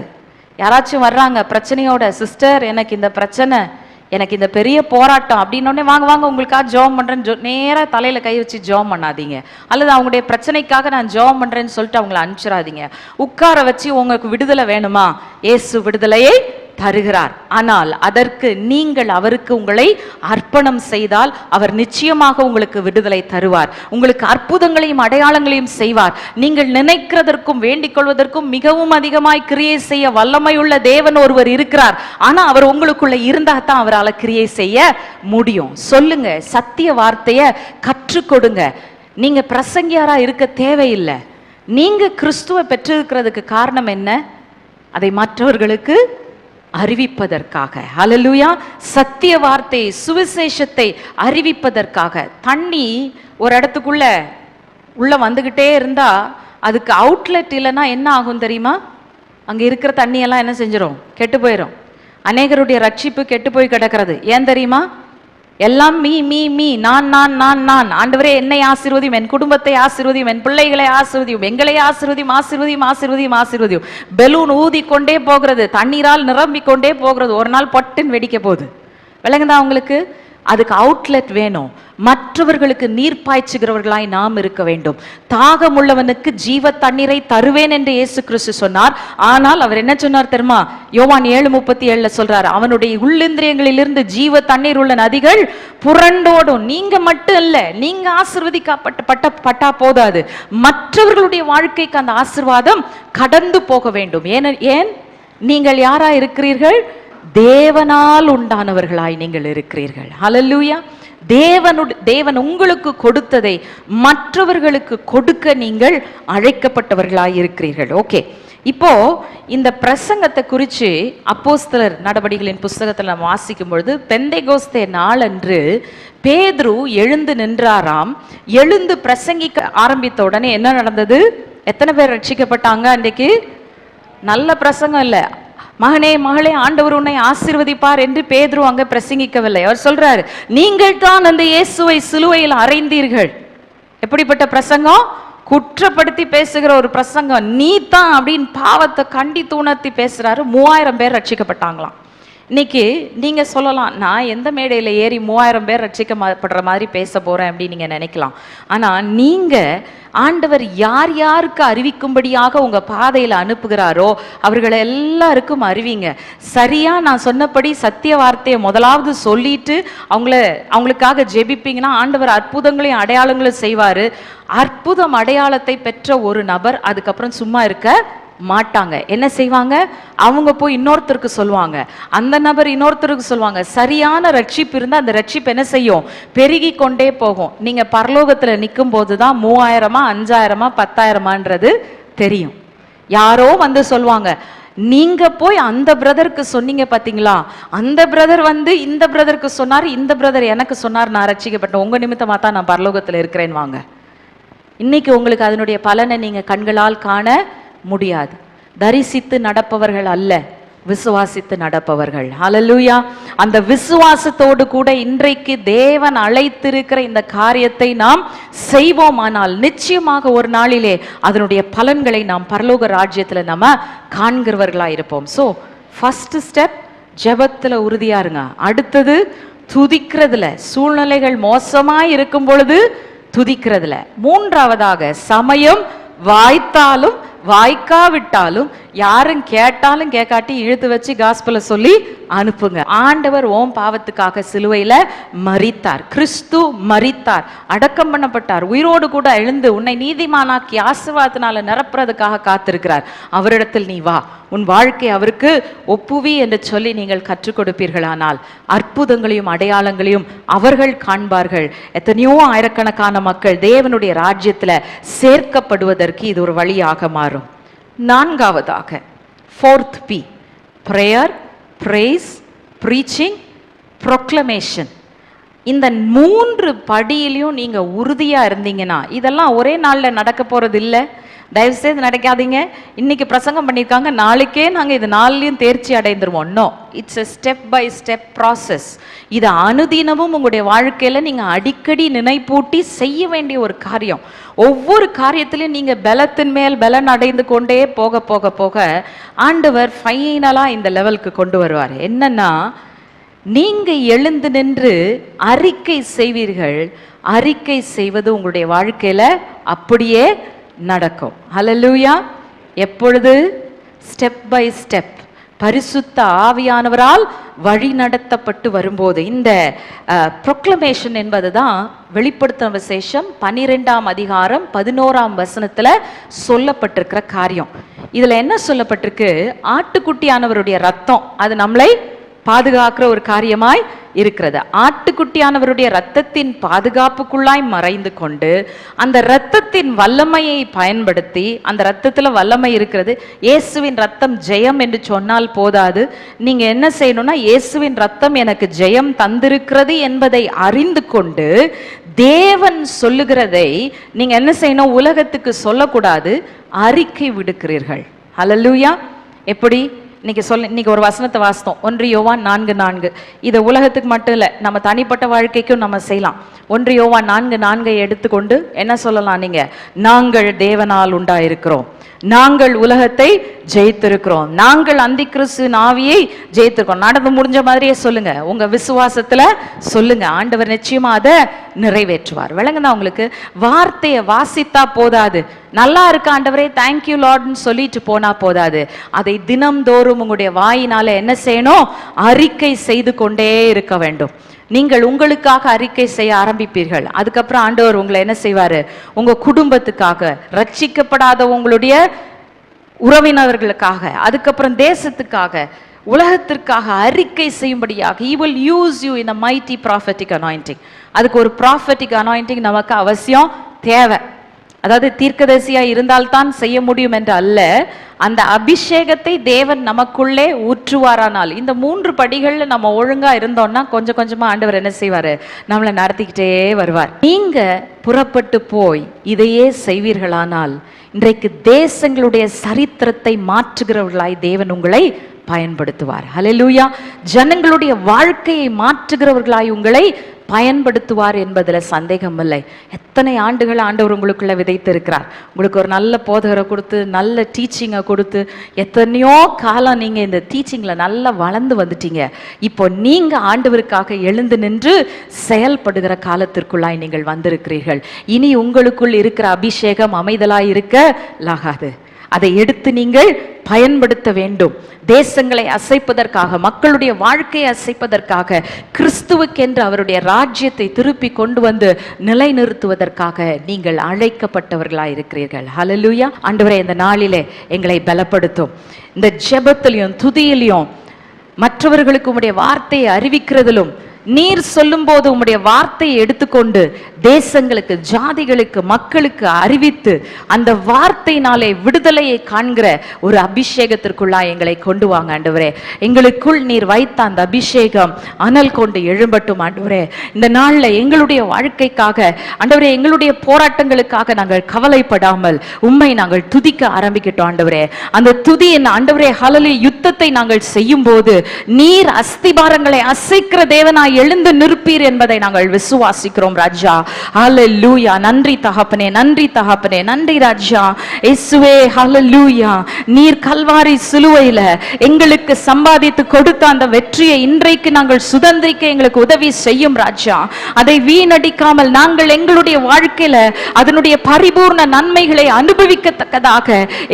யாராச்சும் வர்றாங்க பிரச்சனையோட, சிஸ்டர் எனக்கு இந்த பிரச்சனை, எனக்கு இந்த பெரிய போராட்டம் அப்படின்னோடனே வாங்க வாங்க உங்களுக்காக ஜெபம் பண்றேன்னு நேராக தலையில கை வச்சு ஜெபம் பண்ணாதீங்க. அல்லது அவங்களுடைய பிரச்சனைக்காக நான் ஜெபம் பண்றேன்னு சொல்லிட்டு அவங்களை அனுப்பிச்சிடாதீங்க. உட்கார வச்சு உங்களுக்கு விடுதலை வேணுமா, இயேசு விடுதலையை தருகிறார். ஆனால் அதற்கு நீங்கள் அவருக்கு உங்களை அர்ப்பணம் செய்தால் அவர் நிச்சயமாக உங்களுக்கு விடுதலை தருவார். உங்களுக்கு அற்புதங்களையும் அடையாளங்களையும் செய்வார். நீங்கள் நினைக்கிறதற்கும் வேண்டிக் கொள்வதற்கும் மிகவும் அதிகமாய் கிரியை செய்ய வல்லமை உள்ள தேவன் ஒருவர் இருக்கிறார். ஆனா அவர் உங்களுக்குள்ள இருந்தா தான் அவரால் கிரியை செய்ய முடியும். சொல்லுங்க, சத்திய வார்த்தைய கற்றுக் கொடுங்க. நீங்க பிரசங்கியாரா இருக்க தேவையில்லை. நீங்க கிறிஸ்துவை பெற்றிருக்கிறதுக்கு காரணம் என்ன? அதை மற்றவர்களுக்கு அறிவிப்பதற்காக. ஹல்லேலூயா. சத்திய வார்த்தை, சுவிசேஷத்தை அறிவிப்பதற்காக. தண்ணி ஒரு இடத்துக்குள்ள உள்ள வந்துகிட்டே இருந்தா அதுக்கு அவுட்லெட் இல்லைன்னா என்ன ஆகும் தெரியுமா? அங்க இருக்கிற தண்ணியெல்லாம் என்ன செஞ்சிடும்? கெட்டு போயிடும். அநேகருடைய ரட்சிப்பு கெட்டு போய் கிடக்கிறது. ஏன் தெரியுமா? எல்லாம் மீ மீ மீ, நான் நான் நான் நான். ஆண்டவரே என்னை ஆசீர்வதியும், என் குடும்பத்தை ஆசீர்வதியும், என் பிள்ளைகளை ஆசீர்வதியும், எங்களை ஆசீர்வதியும், ஆசீர்வதியும், ஆசீர்வதியும், ஆசீர்வதியும். பெலூன் ஊதி கொண்டே போகிறது, தண்ணீரால் நிரம்பிக் கொண்டே போகிறது. ஒரு நாள் பட்டுன்னு வெடிக்க போகுது. விளங்குதா உங்களுக்கு? அதுக்கு அவுட்லெட் வேணும். மற்றவர்களுக்கு நீர் பாய்ச்சுகிறவர்களாய் நாம் இருக்க வேண்டும். தாகம் உள்ளவனுக்கு ஜீவ தண்ணீரை தருவேன் என்று இயேசு கிறிஸ்து சொன்னார். ஆனால் அவர் என்ன சொன்னார் தெரியுமா? யோவான் 7:37 சொல்றார், அவனுடைய உள்ளிந்திரியங்களிலிருந்து ஜீவ தண்ணீர் உள்ள நதிகள் புரண்டோடும். நீங்க மட்டும் இல்ல, நீங்க ஆசீர்வதிக்கப்பட்ட போதாது, மற்றவர்களுடைய வாழ்க்கைக்கு அந்த ஆசீர்வாதம் கடந்து போக வேண்டும். ஏன்? நீங்கள் யாரா இருக்கிறீர்கள்? தேவனால் உண்டானவர்களாய் நீங்கள் இருக்கிறீர்கள். ஹல்லேலூயா. தேவன் உங்களுக்கு கொடுத்ததை மற்றவர்களுக்கு கொடுக்க நீங்கள் அழைக்கப்பட்டவர்களாய் இருக்கிறீர்கள். ஓகே, இப்போ இந்த பிரசங்கத்தை குறித்து அப்போஸ்தலர் நடவடிக்கைகளின் புஸ்தகத்தில் நம்ம வாசிக்கும் பொழுது, பெந்தைகோஸ்தே நாளன்று பேதுரு எழுந்து நின்றாராம். எழுந்து பிரசங்கிக்க ஆரம்பித்த உடனே என்ன நடந்தது? எத்தனை பேர் ரட்சிக்கப்பட்டாங்க? அன்றைக்கு நல்ல பிரசங்கம் இல்லை. மகனே மகளே, ஆண்டவர் உன்னை ஆசீர்வதிப்பார் என்று பேதுரு அங்க பிரசங்கிக்கவில்லை. அவர் சொல்றாரு, நீங்கள் தான் அந்த இயேசுவை சிலுவையில் அறைந்தீர்கள். எப்படிப்பட்ட பிரசங்கம்? குற்றப்படுத்தி பேசுகிற ஒரு பிரசங்கம். நீ தான் அப்படின்னு பாவத்தை கண்டித்து உணர்த்தி பேசுறாரு. 3000 பேர் ரட்சிக்கப்பட்டாங்களாம். இன்னைக்கு நீங்க சொல்லலாம், நான் எந்த மேடையில ஏறி 3000 பேர் ரட்சிக்கப்படுற மாதிரி பேச போறேன் அப்படின்னு நீங்க நினைக்கலாம். ஆனா நீங்க ஆண்டவர் யார் யாருக்கு அறிவிக்கும்படியாக உங்க பாதையில அனுப்புகிறாரோ அவர்களை எல்லாருக்கும் அறிவிங்க. சரியா நான் சொன்னபடி சத்திய வார்த்தையை முதலாவது சொல்லிட்டு அவங்களுக்காக ஜெபிப்பீங்கன்னா ஆண்டவர் அற்புதங்களையும் அடையாளங்களும் செய்வாரு. அற்புதம் அடையாளத்தை பெற்ற ஒரு நபர் அதுக்கப்புறம் சும்மா இருக்க மாட்டாங்க. என்ன செய்வாங்க? அவங்க போய் இன்னொருத்தருக்கு சொல்லுவாங்க, அந்த நபர் இன்னொருத்தருக்கு சொல்லுவாங்க. சரியான ரட்சிப்பு இருந்தால் அந்த ரட்சிப்பு என்ன செய்யும்? பெருகி கொண்டே போகும். நீங்க பரலோகத்துல நிற்கும் போதுதான் 3000 5000 10,000 தெரியும். யாரோ வந்து சொல்லுவாங்க, நீங்க போய் அந்த பிரதருக்கு சொன்னீங்க பாத்தீங்களா, அந்த பிரதர் வந்து இந்த பிரதருக்கு சொன்னார், இந்த பிரதர் எனக்கு சொன்னார், நான் ரட்சிக்கப்பட்டேன், உங்க நிமித்தமா தான் நான் பரலோகத்துல இருக்கிறேன்னு வாங்க. இன்னைக்கு உங்களுக்கு அதனுடைய பலனை நீங்க கண்களால் காண முடியாது. தரிசித்து நடப்பவர்கள் அல்ல, விசுவாசித்து நடப்பவர்கள். ஹல்லேலூயா. அந்த விசுவாசத்தோடு கூட இன்றைக்கு தேவன் அழைத்திருக்கிற இந்த காரியத்தை நாம் செய்வோமானால் நிச்சயமாக ஒரு நாளிலே அதனுடைய பலன்களை நாம் பரலோக ராஜ்யத்துல நம்ம காண்கிறவர்களா இருப்போம். சோ ஃபர்ஸ்ட் ஸ்டெப் ஜெபத்துல உறுதியா இருங்க. அடுத்தது துதிக்கிறதுல, சூழ்நிலைகள் மோசமாய் இருக்கும் பொழுது துதிக்கிறதுல. மூன்றாவதாக சமயம் வாய்த்தாலும் வாய்க்காவிட்டாலும் யாரும் கேட்டாலும் கேட்காட்டி இழுத்து வச்சு காஸ்பலை சொல்லி அனுப்புங்க. ஆண்டவர் ஓம் பாவத்துக்காக சிலுவையில மரித்தார். கிறிஸ்து மரித்தார், அடக்கம் பண்ணப்பட்டார், உயிரோடு கூட எழுந்து உன்னை நீதிமானாக்கி ஆசீர்வாதத்தினால நிரப்புறதுக்காக காத்திருக்கிறார். அவரிடத்தில் நீ வா, உன் வாழ்க்கை அவருக்கு ஒப்புவி என்று சொல்லி நீங்கள் கற்றுக் கொடுப்பீர்களானால் அற்புதங்களையும் அடையாளங்களையும் அவர்கள் காண்பார்கள். எத்தனையோ ஆயிரக்கணக்கான மக்கள் தேவனுடைய ராஜ்யத்துல சேர்க்கப்படுவதற்கு இது ஒரு வழியாக மாறும். நான்காவதாக, 4th P, prayer, praise, preaching, proclamation. இந்த 3 படியிலையும் நீங்க உறுதியா இருந்தீங்கன்னா, இதெல்லாம் ஒரே நாள்ல நடக்க போறது இல்லை. தயவுசெய்து நடக்காதீங்க. இன்னைக்கு பிரசங்கம் பண்ணியிருக்காங்க, நாளைக்கே நாங்கள் இது 4லையும் தேர்ச்சி அடைந்துருவோம். No, it's a step by step process. இது அனுதினமும் உங்களுடைய வாழ்க்கையில் நீங்கள் அடிக்கடி நினைப்பூட்டி செய்ய வேண்டிய ஒரு காரியம். ஒவ்வொரு காரியத்திலையும் நீங்கள் பலத்தின் மேல் பலன் அடைந்து கொண்டே போக போக போக ஆண்டவர் ஃபைனலாக இந்த லெவலுக்கு கொண்டு வருவார். என்னன்னா, நீங்க எழுந்து நின்று அறிக்கை செய்வீர்கள். அறிக்கை செய்வது உங்களுடைய வாழ்க்கையில அப்படியே நடக்கும். ஹல்லேலூயா. எப்பொழுது? ஸ்டெப் பை ஸ்டெப் பரிசுத்த ஆவியானவரால் வழி நடத்தப்பட்டு வரும்போது. இந்த ப்ரொக்ளமேஷன் என்பதுதான் வெளிப்படுத்தின விசேஷம் 12ஆம் அதிகாரம் 11ஆம் வசனத்துல சொல்லப்பட்டிருக்கிற காரியம். இதுல என்ன சொல்லப்பட்டிருக்கு? ஆட்டுக்குட்டியானவருடைய ரத்தம் அது நம்மளை பாதுகாக்கிற ஒரு காரியமாய் இருக்கிறது. ஆட்டுக்குட்டியானவருடைய இரத்தத்தின் பாதுகாப்புக்குள்ளாய் மறைந்து கொண்டு அந்த இரத்தத்தின் வல்லமையை பயன்படுத்தி, அந்த இரத்தத்துல வல்லமை இருக்கிறது. இயேசுவின் ரத்தம் ஜெயம் என்று சொன்னால் போதாது, நீங்க என்ன செய்யணும்னா இயேசுவின் ரத்தம் எனக்கு ஜெயம் தந்திருக்கிறது என்பதை அறிந்து கொண்டு தேவன் சொல்லுகிறதை நீங்க என்ன செய்யணும்? உலகத்துக்கு சொல்லக்கூடாது, அறிக்கை விடுக்கிறீர்கள். ஹல்லேலூயா. எப்படி? இன்னைக்கு ஒரு வசனத்தை வாசித்தோம், 1 யோவான் 4:4. இதை உலகத்துக்கு மட்டும் இல்லை, நம்ம தனிப்பட்ட வாழ்க்கைக்கும் நம்ம செய்யலாம். 1 யோவான் 4:4 எடுத்துக்கொண்டு என்ன சொல்லலாம்? நீங்க நாங்கள் தேவனால் உண்டாயிருக்கிறோம், நாங்கள் உலகத்தை ஜெயித்திருக்கிறோம், நாங்கள் அந்தி கிறிஸ்துவின் ஆவியை ஜெயித்திருக்கிறோம். நடந்து முடிஞ்ச மாதிரியே சொல்லுங்க, உங்க விசுவாசத்துல சொல்லுங்க. ஆண்டவர் நிச்சயமா அதை நிறைவேற்றுவார். விளங்குதா உங்களுக்கு? வார்த்தையை வாசித்தா போதாது, நல்லா இருக்கு ஆண்டவரே தேங்க்யூ லார்ட்னு சொல்லிட்டு போனா போதாது, அதை தினம்தோறும் உங்களுடைய வாயினால என்ன செய்யணும்? அறிக்கை செய்து கொண்டே இருக்க வேண்டும். நீங்கள் உங்களுக்காக அறிக்கை செய்ய ஆரம்பிப்பீர்கள். அதுக்கப்புறம் ஆண்டவர் உங்களை என்ன செய்வாரு? உங்க குடும்பத்துக்காக, ரட்சிக்கப்படாத உங்களுடைய உறவினர்களுக்காக, அதுக்கப்புறம் தேசத்துக்காக, உலகத்திற்காக அறிக்கை செய்யும்படியாக he will use you in a mighty prophetic anointing. அதுக்கு ஒரு prophetic anointing நமக்கு அவசியம் தேவை. அதாவது தீர்க்கதரிசியா இருந்தால்தான் செய்ய முடியும் என்று அல்ல, அந்த அபிஷேகத்தை தேவன் நமக்குள்ளே ஊற்றுவாரானால், இந்த 3 படிகள்ல நம்ம ஒழுங்கா இருந்தோம்னா கொஞ்சம் கொஞ்சமா ஆண்டவர் என்ன செய்வாரு? நம்மளை நடத்திக்கிட்டே வருவார். நீங்க புறப்பட்டு போய் இதையே செய்வீர்களானால் இன்றைக்கு தேசங்களுடைய சரித்திரத்தை மாற்றுகிறவர்களாய் தேவன் உங்களை பயன்படுத்துவார். ஹல்லேலூயா. ஜனங்களுடைய வாழ்க்கையை மாற்றுகிறவர்களாய் உங்களை பயன்படுத்துவார் என்பதில் சந்தேகம் இல்லை. எத்தனை ஆண்டுகள் ஆண்டவர் உங்களுக்குள்ள விதைத்து இருக்கிறார். உங்களுக்கு ஒரு நல்ல போதகரை கொடுத்து, நல்ல டீச்சிங்கை கொடுத்து, எத்தனையோ காலம் நீங்க இந்த டீச்சிங்ல நல்லா வளர்ந்து வந்துட்டீங்க. இப்போ நீங்க ஆண்டவருக்காக எழுந்து நின்று செயல்படுகிற காலத்திற்குள்ளாய் நீங்கள் வந்திருக்கிறீர்கள். இனி உங்களுக்குள் இருக்கிற அபிஷேகம் அமைதலாய் இருக்கலாகாது. அதை எடுத்து நீங்கள் பயன்படுத்த வேண்டும். தேசங்களை அசைப்பதற்காக, மக்களுடைய வாழ்க்கையை அசைப்பதற்காக, கிறிஸ்துவுக்கென்று அவருடைய ராஜ்யத்தை திருப்பி கொண்டு வந்து நிலைநிறுத்துவதற்காக நீங்கள் அழைக்கப்பட்டவர்களாய் இருக்கிறீர்கள். ஹல்லேலூயா. ஆண்டவரே, இந்த நாளிலே எங்களை பலப்படுத்தும். இந்த ஜெபத்திலையும் துதியிலையும் மற்றவர்களுக்கு உம்முடைய வார்த்தையை அறிவிக்கிறதிலும் நீர் சொல்லும் போது உம்முடைய வார்த்தையை எடுத்துக்கொண்டு தேசங்களுக்கு, ஜாதிகளுக்கு, மக்களுக்கு அறிவித்து அந்த வார்த்தையினாலே விடுதலையை காண்கிற ஒரு அபிஷேகத்திற்குள்ளா எங்களை கொண்டு வாங்க ஆண்டவரே. எங்களுக்குள் நீர் வைத்த அந்த அபிஷேகம் அனல் கொண்டு எழும்பட்டும் ஆண்டவரே. இந்த நாள்ல எங்களுடைய வாழ்க்கைக்காக ஆண்டவரே, எங்களுடைய போராட்டங்களுக்காக நாங்கள் கவலைப்படாமல் உம்மை நாங்கள் துதிக்க ஆரம்பிக்கட்டும் ஆண்டவரே. அந்த துதியின் ஆண்டவரே ஹல்லேலூயா யுத்தத்தை நாங்கள் செய்யும் போது நீர் அஸ்திபாரங்களை அசைக்கிற தேவனாய் எழுந்து நிற்பீர் என்பதை நாங்கள் விசுவாசிக்கிறோம் ராஜா. ஹல்லேலூயா. நன்றி தகப்பனே, நன்றி தகப்பனே, நன்றி ராஜா. இயேசுவே ஹல்லேலூயா. நீர் கல்வாரி சிலுவையில எங்களுக்கு சம்பாதித்து கொடுத்த அந்த வெற்றியை இன்றைக்கு நாங்கள் சுதந்திரிக்க எங்களுக்கு உதவி செய்யும் ராஜா. அதை வீணடிக்காமல் நாங்கள் எங்களுடைய வாழ்க்கையில அதனுடைய பரிபூர்ண நன்மைகளை அனுபவிக்கத்தக்கதாக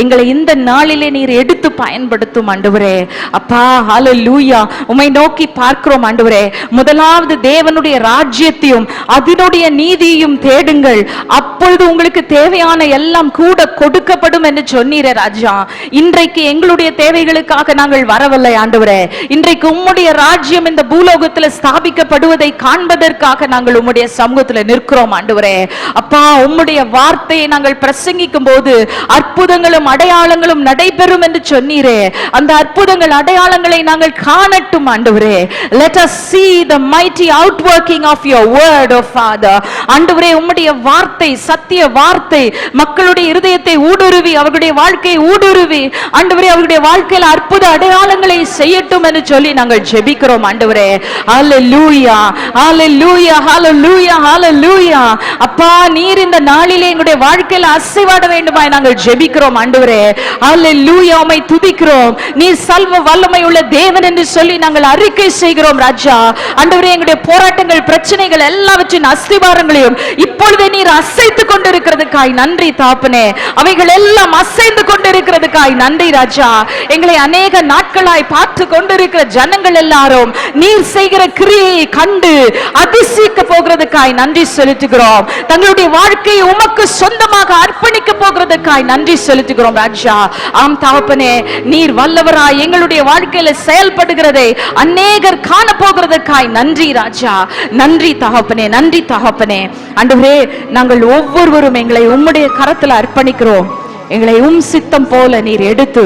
எங்களை இந்த நாளிலே நீர் எடுத்து பயன்படுத்தும் ஆண்டவரே. அப்பா ஹல்லேலூயா. உம்மை நோக்கி பார்க்கிறோம் ஆண்டவரே. முதலாவது தேவனுடைய ராஜ்யத்தையும் அதனுடைய நீதியையும் தேடுங்கள், அப்பொழுது உங்களுக்கு தேவையான எல்லாம் கூட கொடுக்கப்படும் என்று சொன்னீரே ராஜா. இன்றைக்கு எங்களுடைய தேவைகளுக்காக நாங்கள் வரவில்லை ஆண்டவரே. இன்றைக்கு உம்முடைய ராஜ்யம் இந்த பூலோகத்தில் ஸ்தாபிக்கப்படுவதை காண்பதற்காக நாங்கள் உம்முடைய சமூகத்தில் நிற்கிறோம் ஆண்டவரே. அப்பா, உம்முடைய வார்த்தையை நாங்கள் பிரசங்கிக்கும் போது அற்புதங்களும் அடையாளங்களும் நடைபெறும் என்று சொன்னீரே. அந்த அற்புதங்கள், அடையாளங்களை நாங்கள் காணட்டும் ஆண்டவரே. Let us see the the mighty outworking of your word, oh Father. ஆண்டவரே, உம்முடைய வார்த்தை, சத்திய வார்த்தை மக்களுடைய இருதயத்தை ஊடுருவி, அவர்களுடைய வாழ்க்கையை ஊடுருவி, ஆண்டவரே, அவருடைய வாழ்க்கையில் அற்புத அடையாளங்களை செய்யட்டும் என்று சொல்லி நாங்கள் ஜெபிக்கிறோம் ஆண்டவரே. ஹalleluya, ஹalleluya, ஹalleluya, ஹalleluya. அப்பா, நீர் இந்த நாளிலே எங்களுடைய வாழ்க்கையில் அசைவாட வேண்டுமாய் நாங்கள் ஜெபிக்கிறோம் ஆண்டவரே. ஹalleluya, உம்மை துதிக்கிறோம். நீர் சர்வ வல்லமை உள்ள தேவன் என்று சொல்லி நாங்கள் அறிக்கை செய்கிறோம் ராஜா. ஆண்டவரே, எங்களுடைய போராட்டங்கள், பிரச்சனைகள் எல்லாவற்றின் அஸ்திபாரங்களையும் இப்பொழுதே நீர் அசைத்துக் கொண்டிருக்கிறதுக்காய் நன்றி தாப்பனே. அவைகள் எல்லாம் அசைந்து கொண்டிருக்கிறதுக்காய் நன்றி ராஜா. எங்களை அநேக நாட்களாய் பார்த்து கொண்டிருக்கிற ஜனங்கள் எல்லாரும் நீர் செய்கிற கிரியை கண்டு அதிசயிக்க போகிறதுக்காய் நன்றி செலுத்துகிறோம். தங்களுடைய வாழ்க்கையை உமக்கு சொந்தமாக அர்ப்பணிக்க போகிறதுக்காய் நன்றி செலுத்துகிறோம் ராஜா. ஆம் தகப்பனே, நீர் வல்லவராய் எங்களுடைய வாழ்க்கையில செயல்படுகிறதை அநேகர் காண போகிறதுக்காய் நன்றி ராஜா. நன்றி தகப்பனே, நன்றி தகப்பனே. ஆண்டவரே, நாங்கள் ஒவ்வொருவரும் எங்களை உம்முடைய கரத்தில் அர்ப்பணிக்கிறோம். எங்களை சித்தம் போல நீர் எடுத்து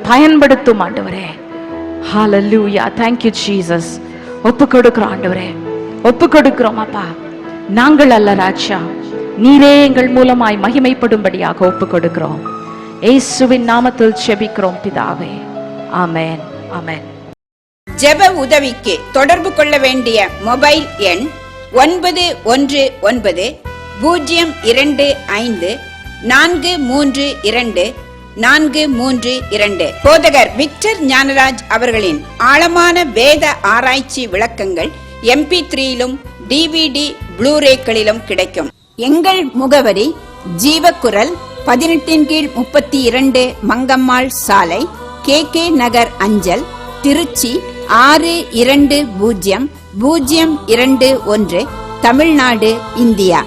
பயன்படுத்தும் ஆண்டவரே. ஹalleluya, thank you Jesus. ஒப்பு கொடுக்கிறோம் ஆண்டவரே, ஒப்பு கொடுக்கிறோம் அப்பா. நாங்கள் அல்ல ராஜா, நீரே எங்கள் மூலமாய் மகிமைப்படும்படியாக ஒப்பு கொடுக்கிறோம். இயேசுவின் நாமத்தில் ஜெபிக்கிறோம் பிதாவே, ஆமென், ஆமென். ஜெப உதவிக்கு தொடர்பு கொள்ள வேண்டிய மொபைல் எண் 9115-432-432. போதகர் விக்டர் ஞானராஜ் அவர்களின் ஆழமான வேத ஆராய்ச்சி விளக்கங்கள் MP3யிலும் DVD ப்ளூரேக்களிலும் கிடைக்கும். எங்கள் முகவரி ஜீவக்குரல் 18/32 மங்கம்மாள் சாலை, KK நகர் அஞ்சல், திருச்சி 620021, தமிழ்நாடு, இந்தியா.